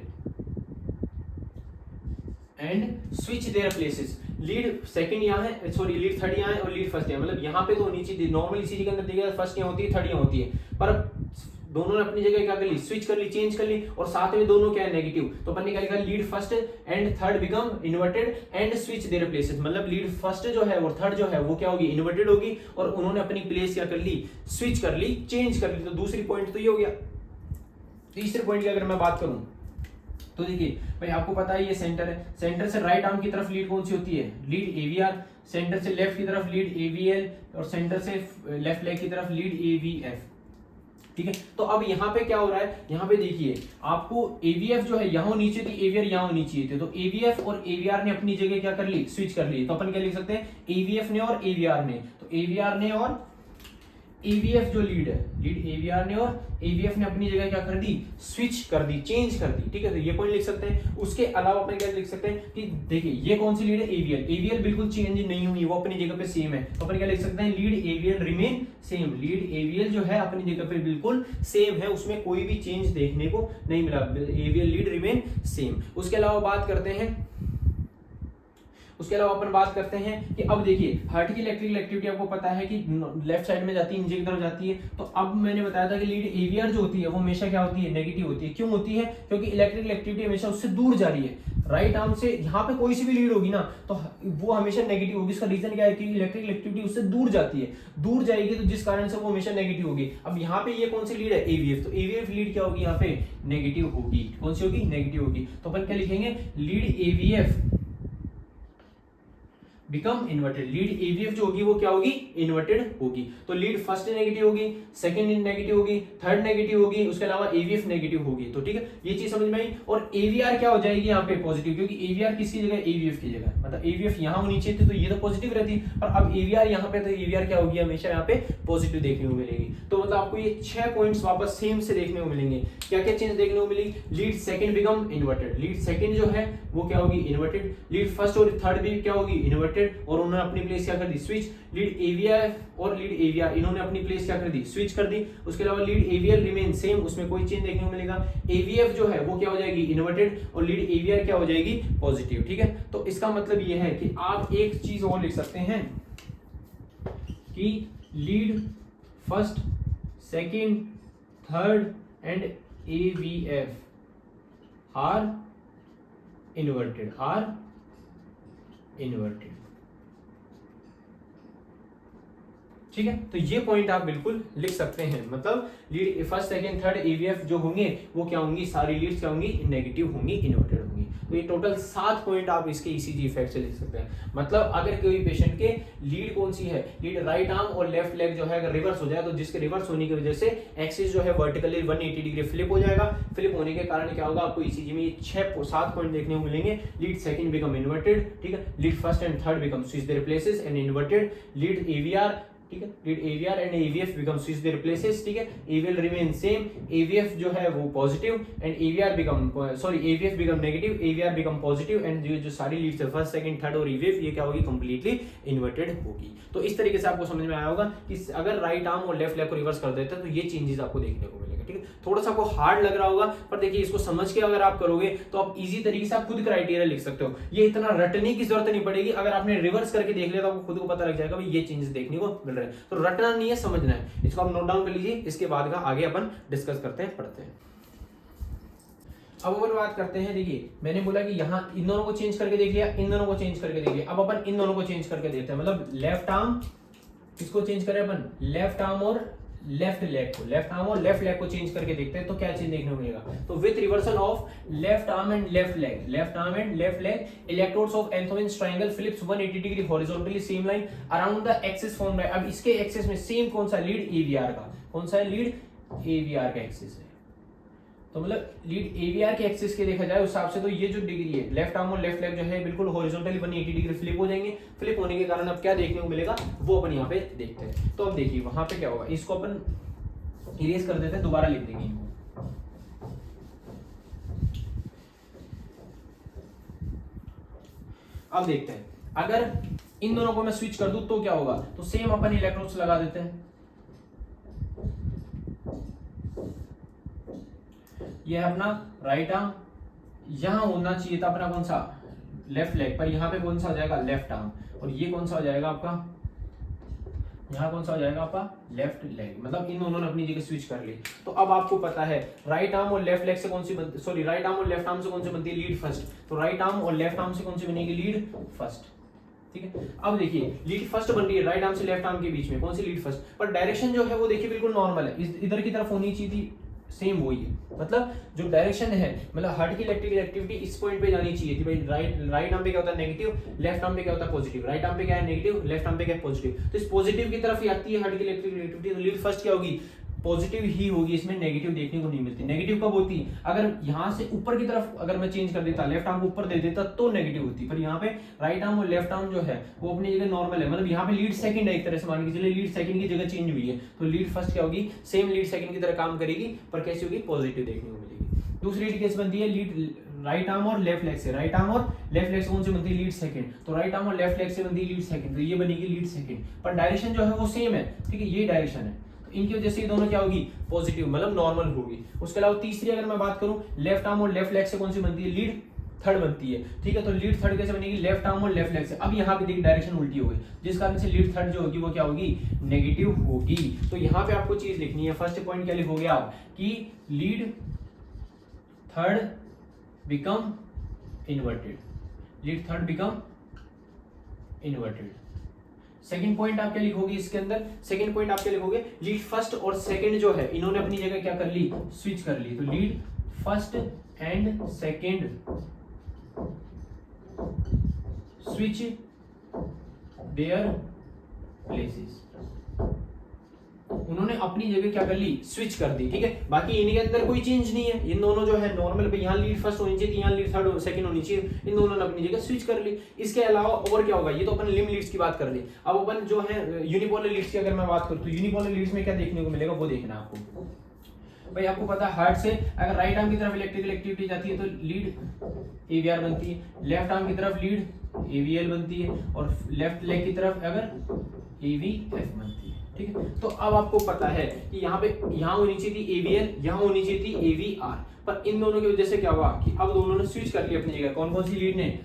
and switch there places. Lead second यहाँ है, सॉरी लीड थर्ड यहाँ है और लीड फर्स्ट यहाँ, मतलब यहाँ पे तो होनी चाहिए नॉर्मल इसी के अंदर देखिए फर्स्ट यहाँ होती है थर्ड यहाँ होती है, पर दोनों ने अपनी जगह क्या कर ली, स्विच कर ली, चेंज कर ली, और साथ में दोनों क्या है नेगेटिव, तो अपन ने क्या लिखा, lead first and third become inverted and switch there places, मतलब लीड फर्स्ट जो है और थर्ड जो है वो क्या होगी, इन्वर्टेड होगी, और उन्होंने अपनी प्लेस क्या कर ली, स्विच कर ली, चेंज कर ली। तो दूसरी पॉइंट तो ये हो गया। तीसरे पॉइंट की अगर मैं बात करूं तो देखिए भाई आपको पता है ये सेंटर है, सेंटर से राइट आर्म की तरफ लीड कौन सी होती है, लीड एवीआर, सेंटर से लेफ्ट की तरफ लीड एवीएल, और सेंटर से लेफ्ट लेग की तरफ लीड एवीएफ, ठीक है। तो अब यहाँ पे क्या हो रहा है, यहाँ पे देखिए आपको एवीएफ जो है यहाँ नीचे थी, एवीआर यहाँ नीचे थे, तो एवीएफ और एवीआर ने अपनी जगह क्या कर ली, स्विच कर ली। तो अपन क्या लिख सकते हैं, एवीएफ ने और एवीआर ने, तो एवीआर ने और एवीएफ जो लीड है, लीड एवीआर ने और एवीएफ ने अपनी जगह क्या कर दी, स्विच कर दी, चेंज कर दी, ठीक है। तो ये पॉइंट लिख सकते हैं। उसके अलावा अपन क्या लिख सकते हैं कि देखिए ये कौन सी लीड है, एवीएल, एवीएल बिल्कुल चेंज नहीं हुई, वो अपनी जगह पे सेम है, तो अपन क्या लिख सकते हैं, lead AVL remain same, lead AVL जो है अपनी जगह पे बिल्कुल सेम है, उसमें कोई भी चेंज देखने को नहीं मिला, एवीएल लीड रिमेन सेम। उसके अलावा बात करते हैं, उसके अलावा अपन बात करते हैं कि अब देखिए हार्ट की इलेक्ट्रिकल एक्टिविटी आपको पता है कि लेफ्ट साइड में जाती है, नीचे की तरफ जाती है। तो अब मैंने बताया था कि लीड एवीआर जो होती है वो हमेशा क्या होती है, नेगेटिव होती है। क्यों होती है, क्योंकि इलेक्ट्रिकल एक्टिविटी हमेशा उससे दूर जा रही है, राइट आर्म से यहाँ पे कोई सी भी लीड होगी ना तो वो हमेशा नेगेटिव होगी। इसका रीजन क्या है कि इलेक्ट्रिकल एक्टिविटी उससे दूर जाती है, दूर जाएगी तो जिस कारण से वो हमेशा नेगेटिव होगी। अब यहाँ पे ये कौन सी लीड है, एवीएफ, तो एवीएफ लीड क्या होगी, यहाँ पे नेगेटिव होगी। कौन सी होगी, नेगेटिव होगी। तो अपन क्या लिखेंगे, lead aVF become inverted, lead aVF जो होगी वो क्या होगी, इन्वर्टेड होगी। तो लीड फर्स्ट नेगेटिव होगी, सेकंड नेगेटिव होगी, थर्ड नेगेटिव होगी, उसके अलावा एवीएफ नेगेटिव होगी। तो ठीक है, ये चीज समझ में आई। और एवीआर क्या हो जाएगी यहाँ पे पॉजिटिव, क्योंकि एवीआर किसकी जगह, एवीएफ की जगह, मतलब एवीएफ यहाँ होनी चाहिए थी तो ये तो पॉजिटिव रहती, और अब एवीआर यहाँ पे, तो एवीआर क्या होगी, हमेशा यहाँ पे पॉजिटिव देखने को मिलेगी। तो मतलब आपको ये 6 पॉइंट्स वापस सेम से देखने को मिलेंगे। क्या क्या चेंज देखने को मिलेगी, lead second become inverted, lead second जो है वो क्या होगी, इन्वर्टेड, लीड फर्स्ट और थर्ड भी क्या होगी, इन्वर्टेड, और उन्होंने अपनी प्लेस क्या कर दी, स्विच, लीड एवीएफ और लीड एवीआर इन्होंने अपनी प्लेस क्या कर दी, स्विच कर दी। उसके अलावा लीड एवीएल रिमेन सेम, उसमें कोई चेंज देखने को मिलेगा। एवीएफ जो है वो क्या हो जाएगी, इन्वर्टेड, और लीड एवीआर क्या हो जाएगी, पॉजिटिव, ठीक है। तो इसका मतलब ये है कि आप एक चीज और लिख सकते हैं कि lead first, second, third and aVF are inverted, are inverted, ठीक है। तो ये पॉइंट आप बिल्कुल लिख सकते हैं, मतलब lead first second third aVF जो होंगे वो क्या होंगी, सारी लीड्स क्या होंगी, नेगेटिव होंगी, इन्वर्टेड होंगी। तो ये टोटल 7 पॉइंट आप इसके ईसीजी इफेक्ट से लिख सकते हैं। मतलब अगर कोई पेशेंट के लीड कौन सी है, लीड राइट आर्म और लेफ्ट लेग जो है अगर रिवर्स हो जाए तो जिसके रिवर्स होने की वजह से एक्सिस जो है वर्टिकली 180 डिग्री फ्लिप हो जाएगा। फ्लिप होने के कारण क्या होगा, आपको ईसीजी में 7 पॉइंट देखने को मिलेंगे। लीड सेकंड बिकम इन्वर्टेड, ठीक है, lead first and third become switch there places and inverted, lead AVR, ठीक है, lead AVR and aVF become switch there places, ठीक है, एवीएल रिमेन सेम, एवीएफ जो है वो positive and AVR become aVF become negative, AVR become positive, and जो सारी Leeds है फर्स्ट सेकंड थर्ड और एवीएफ ये क्या होगी, कंप्लीटली इन्वर्टेड होगी। तो इस तरीके से आपको समझ में आया होगा कि अगर राइट आर्म और लेफ्ट लेग को रिवर्स कर देते हैं तो ये चेंजेस आपको देखने को मिलेगा, ठीक है। थोड़ा सा आपको हार्ड लग रहा होगा पर देखिए इसको समझ के अगर आप करोगे तो आप इजी तरीके से आप खुद क्राइटेरिया लिख सकते हो। ये इतना रटने की जरूरत नहीं पड़ेगी, अगर आपने रिवर्स करके देख लिया तो आपको खुद को पता लग जाएगा भाई ये चेंजेस देखने को मिल रहे हैं। तो रटना नहीं है, समझना है। इसको आप नोट डाउन कर लीजिए, इसके बाद का आगे अपन डिस्कस करते हैं, पढ़ते हैं। अब अपन बात करते हैं, देखिए मैंने बोला कि यहाँ इन दोनों को चेंज करके देख लिया, इन दोनों को चेंज करके देख लिया, अब अपन इन दोनों को चेंज करके देखते हैं। मतलब लेफ्ट आर्म किसको चेंज करें अपन, लेफ्ट आर्म और लेफ्ट लेग को, लेफ्ट आर्म और लेफ्ट लेग को चेंज करके देखते हैं तो क्या चेंज देखने को मिलेगा। तो with reversal of left arm and left leg, left arm and left leg, electrodes of Einthoven's triangle flips 180 degree horizontally same line around the axis formed by, अब इसके एक्सिस में सेम कौन सा, लीड एवीआर का, कौन सा है, lead AVR का एक्सिस है। तो मतलब लीड एवीआर के एक्सिस के देखा जाए उस हिसाब से तो ये जो डिग्री है लेफ्ट आर्म और लेफ्ट लेग जो है बिल्कुल हॉरिजॉन्टली 180 डिग्री फ्लिप हो जाएंगे। फ्लिप होने के कारण अब क्या देखने को मिलेगा वो अपन यहाँ पे देखते हैं। तो अब देखिए वहां पे क्या होगा, इसको अपन इरेज कर देते हैं, दोबारा लिख देंगे इनको। अब देखते हैं अगर इन दोनों को मैं स्विच कर दूं तो क्या होगा, तो सेम अपन इलेक्ट्रोड्स लगा देते हैं। ये है अपना राइट आर्म, यहां होना चाहिए था अपना कौन सा, लेफ्ट लेग पर यहाँ पे कौन सा हो जाएगा, लेफ्ट आर्म, और ये कौन सा हो जाएगा आपका, यहाँ कौन सा हो जाएगा आपका, लेफ्ट लेग। मतलब इन दोनों ने अपनी जगह स्विच कर ली। तो अब आपको पता है राइट आर्म और लेफ्ट लेग से कौन सी बनती, सॉरी राइट आर्म और लेफ्ट आर्म से कौन सी बनती है, लीड फर्स्ट। तो राइट आर्म और लेफ्ट आर्म से कौन सी बनेगी, लीड फर्स्ट। ठीक है, अब देखिए लीड फर्स्ट बन रही है राइट आर्म से लेफ्ट आर्म के बीच में, कौन सी, लीड फर्स्ट। पर डायरेक्शन जो है वो देखिए बिल्कुल नॉर्मल है, इधर की तरफ होनी चाहिए थी, सेम वही है। मतलब जो डायरेक्शन है, मतलब हार्ट की इलेक्ट्रिकल एक्टिविटी इस पॉइंट पे जानी चाहिए थी भाई। राइट आर्म पे क्या होता है, नेगेटिव, लेफ्ट आर्म पे क्या होता है, पॉजिटिव। राइट आर्म पे क्या है, नेगेटिव, लेफ्ट आर्म पे क्या है, पॉजिटिव। तो इस पॉजिटिव की तरफ ही आती है हार्ट की इलेक्ट्रिकल एक्टिविटी। तो लीड फर्स्ट क्या होगी, पॉजिटिव ही होगी, इसमें नेगेटिव देखने को नहीं मिलती। नेगेटिव कब होती, अगर यहाँ से ऊपर की तरफ अगर मैं चेंज कर देता, लेफ्ट आर्म को ऊपर दे देता तो नेगेटिव होती। पर यहाँ पे राइट आर्म और लेफ्ट आर्म जो है वो अपनी जगह नॉर्मल है। मतलब यहाँ पे लीड सेकंड है, एक तरह से मान के चलिए लीड सेकंड की जगह चेंज हुई है। तो लीड फर्स्ट क्या होगी, सेम लीड सेकंड की तरह काम करेगी, पर कैसी होगी, पॉजिटिव देखने को मिलेगी। दूसरी केस बनती है लीड राइट आर्म और लेफ्ट लेग से। राइट आर्म और लेफ्ट लेग से कौन सी बनती है, लीड सेकंड। तो राइट आर्म और लेफ्ट लेग से बनती है लीड सेकंड, तो ये बनेगी लीड सेकंड। पर डायरेक्शन जो है वो सेम है, ठीक है, ये डायरेक्शन है। इनकी वजह से ये दोनों क्या होगी, पॉजिटिव, मतलब नॉर्मल होगी। उसके अलावा तीसरी अगर मैं बात करूं, लेफ्ट आर्म और लेफ्ट लेग से कौन सी बनती है, लीड थर्ड बनती है। ठीक है, तो लीड थर्ड कैसे बनेगी, लेफ्ट आर्म और लेफ्ट लेग से। अब यहाँ पे देखिए डायरेक्शन उल्टी हो गई, जिस कारण से लीड थर्ड जो होगी वो क्या होगी, नेगेटिव होगी। तो यहाँ पे आपको चीज लिखनी है, फर्स्ट पॉइंट क्या लिखोगे आप, कि lead third become inverted, lead third become inverted. Second point आप क्या लिखोगे इसके अंदर, सेकंड पॉइंट आप क्या लिखोगे, लीड फर्स्ट और सेकंड जो है इन्होंने अपनी जगह क्या कर ली, स्विच कर ली। तो lead first and second switch there places, उन्होंने अपनी जगह क्या कर ली, स्विच कर दी। ठीक है, बाकी इनके अंदर कोई चेंज नहीं है, इन दोनों जो है नॉर्मल, यहाँ लीड फर्स्ट होनी चाहिए, यहाँ लीड थर्ड सेकंड होनी चाहिए, इन दोनों ने अपनी जगह स्विच कर ली। इसके अलावा और क्या होगा, ये तो अपन लिम लीड्स की बात कर ली। अब अपन जो है यूनिपोलर लीड्स की अगर मैं बात करूँ, तो यूनिपोलर लीड्स में क्या देखने को मिलेगा वो देखना आपको। भाई आपको पता है हार्ट से अगर राइट आर्म की तरफ इलेक्ट्रिकल एक्टिविटी जाती है तो लीड एवीआर बनती है, लेफ्ट आर्म की तरफ लीड एवीएल बनती है, और लेफ्ट लेग की तरफ अगर एवीएफ बनती है। ठीक है, तो अब आपको पता है कि यहाँ पे यहाँ होनी चाहिए थी एवीएल, यहाँ होनी चाहिए थी एवीआर, पर इन दोनों की वजह से क्या हुआ कि अब दोनों ने स्विच कर लिया अपनी जगह। कौन कौन सी लीड ने,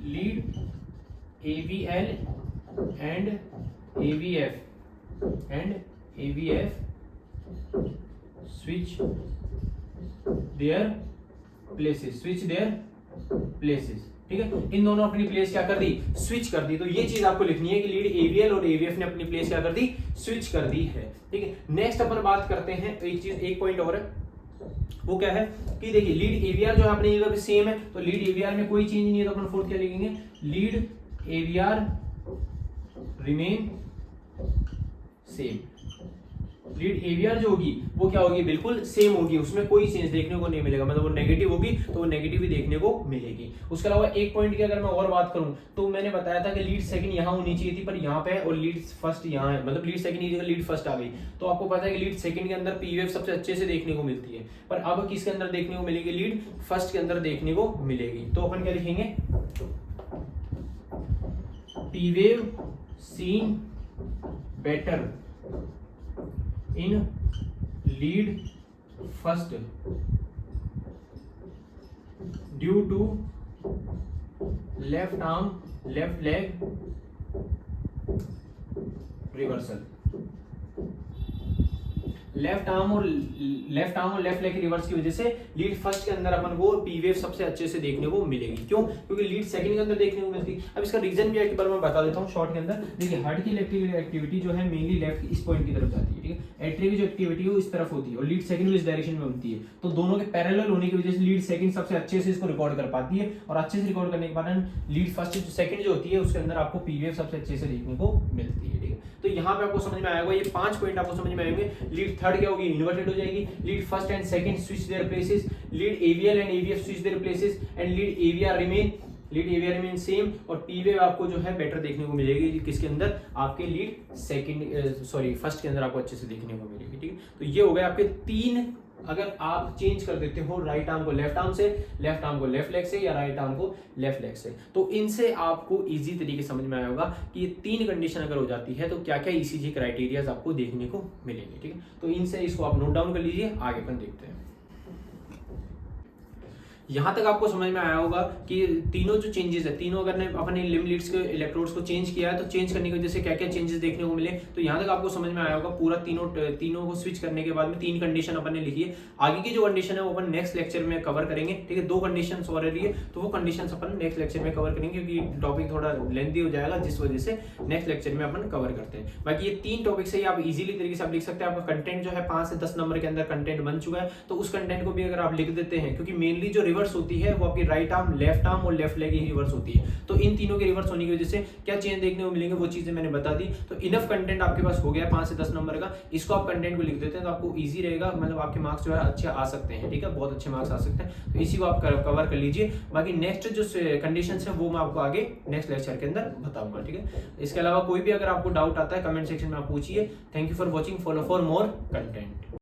lead AVL and aVF switch their places, ठीक है, इन दोनों अपनी प्लेस क्या कर दी, स्विच कर दी। तो ये चीज आपको लिखनी है कि लीड एवीएल और एवीएफ ने अपनी प्लेस क्या कर दी, स्विच कर दी है। ठीक है, नेक्स्ट अपन बात करते हैं, एक चीज, एक पॉइंट और है, वो क्या है कि देखिए लीड एवीआर जो है अपनी जगह पे सेम है, तो लीड एवीआर में कोई चेंज नहीं है, तो अपन फोर्थ क्या लिखेंगे, lead AVR remain same. Lead AVR जो होगी वो क्या होगी, बिल्कुल सेम होगी, उसमें कोई चेंज देखने को नहीं मिलेगा। मतलब वो नेगेटिव होगी तो वो नेगेटिव ही देखने को मिलेगी। उसके अलावा एक पॉइंट की अगर मैं और बात करूं, तो मैंने बताया था कि लीड सेकंड यहाँ होनी चाहिए थी, पर यहाँ पे और लीड फर्स्ट यहाँ है, मतलब लीड सेकंड की जगह लीड फर्स्ट आ गई। तो आपको पता है कि लीड सेकंड के अंदर पी वेव सबसे अच्छे से देखने को मिलती है, पर अब किसके अंदर देखने को मिलेगी, लीड फर्स्ट के अंदर देखने को मिलेगी। तो अपन क्या लिखेंगे, P wave seen better in lead first due to left arm left leg reversal। Left arm और लेफ्ट लेग के रिवर्स की वजह से लीड फर्स्ट के अंदर अपन को पी वेव सबसे अच्छे से देखने को मिलेगी। क्यों, क्योंकि लीड सेकंड के अंदर देखने को मिलती। अब इसका रीजन भी एक बार मैं बता देता हूँ शॉर्ट के अंदर। देखिए हार्ट की इलेक्ट्रिकल एक्टिविटी जो है मेनली लेफ्ट इस पॉइंट की तरफ जाती है, ठीक है, एट्री की जो एक्टिविटी है वो इस तरफ होती है और लीड सेकंड भी इस डायरेक्शन में होती है। तो दोनों के पैरेलल होने की वजह से लीड सेकंड सबसे अच्छे से इसको रिकॉर्ड कर पाती है, और अच्छे से रिकॉर्ड करने के बाद लीड फर्स्ट सेकंड जो होती है उसके अंदर आपको पी वेव सबसे अच्छे से देखने को मिलती है। ठीक है, तो यहाँ पे आपको समझ में आएगा, ये 5 पॉइंट आपको समझ में आएंगे। लीड थर्ड क्या होगी, इन्वर्टेड हो जाएगी, lead first and second switch there places, lead AVL and aVF switch there places, and lead AVR remain same, और पी वेव आपको जो है बेटर देखने को मिलेगी किसके अंदर, आपके लीड सेकंड फर्स्ट के अंदर आपको अच्छे से देखने को मिलेगी। ठीक है, तो ये हो गए आपके 3। अगर आप चेंज कर देते हो राइट आर्म को लेफ्ट आर्म से, लेफ्ट आर्म को लेफ्ट लेग से, या राइट आर्म को लेफ्ट लेग से, तो इनसे आपको इजी तरीके समझ में आया होगा कि ये 3 कंडीशन अगर हो जाती है तो क्या क्या ईसीजी क्राइटेरियाज आपको देखने को मिलेंगे। ठीक है, तो इनसे इसको आप नोट डाउन कर लीजिए, आगे अपन देखते हैं। यहाँ तक आपको समझ में आया होगा कि तीनों जो चेंजेस है, तीनों अगर अपने लिम्ब लीड्स के इलेक्ट्रोड्स को चेंज किया है तो चेंज करने की वजह से क्या क्या चेंजेस देखने को मिले, तो यहाँ तक आपको समझ में आया होगा। पूरा तीनों को स्विच करने के बाद में 3 कंडीशन अपन ने लिखी है। आगे की जो कंडीशन है वो अपन नेक्स्ट लेक्चर में कवर करेंगे, ठीक है। 2 कंडीशन ऑलरेडी है, तो वो कंडीशन अपन नेक्स्ट लेक्चर में कवर करेंगे, क्योंकि टॉपिक थोड़ा लेंथी हो जाएगा, जिस वजह से नेक्स्ट लेक्चर में अपन कवर करते हैं। बाकी ये 3 टॉपिक से आप इजीली तरीके से आप लिख सकते हैं। आपका कंटेंट जो है 5 से 10 नंबर के अंदर कंटेंट बन चुका है, तो उस कंटेंट को भी अगर आप लिख देते हैं, क्योंकि मेनली जो रिवर्स होती है वो आपकी राइट आर्म, लेफ्ट आर्म और लेफ्ट लेग ही रिवर्स होती है, तो इन तीनों के रिवर्स होने की वजह से क्या चेंज देखने को मिलेंगे वो चीजें मैंने बता दी। तो इनफ कंटेंट आपके पास हो गया 5 से 10 नंबर का, इसको आप कंटेंट को लिख देते हैं तो आपको इजी रहेगा, मतलब आपके मार्क्स जो है अच्छे आ सकते हैं, ठीक है, बहुत अच्छे मार्क्स आ सकते हैं। तो इसी को आप कवर कर लीजिए। बाकी नेक्स्ट जो कंडीशंस है वो मैं आपको आगे नेक्स्ट लेक्चर के अंदर बताऊंगा, ठीक है। इसके अलावा कोई भी अगर आपको डाउट आता है कमेंट सेक्शन में आप पूछिए। Thank you for watching, follow for more content.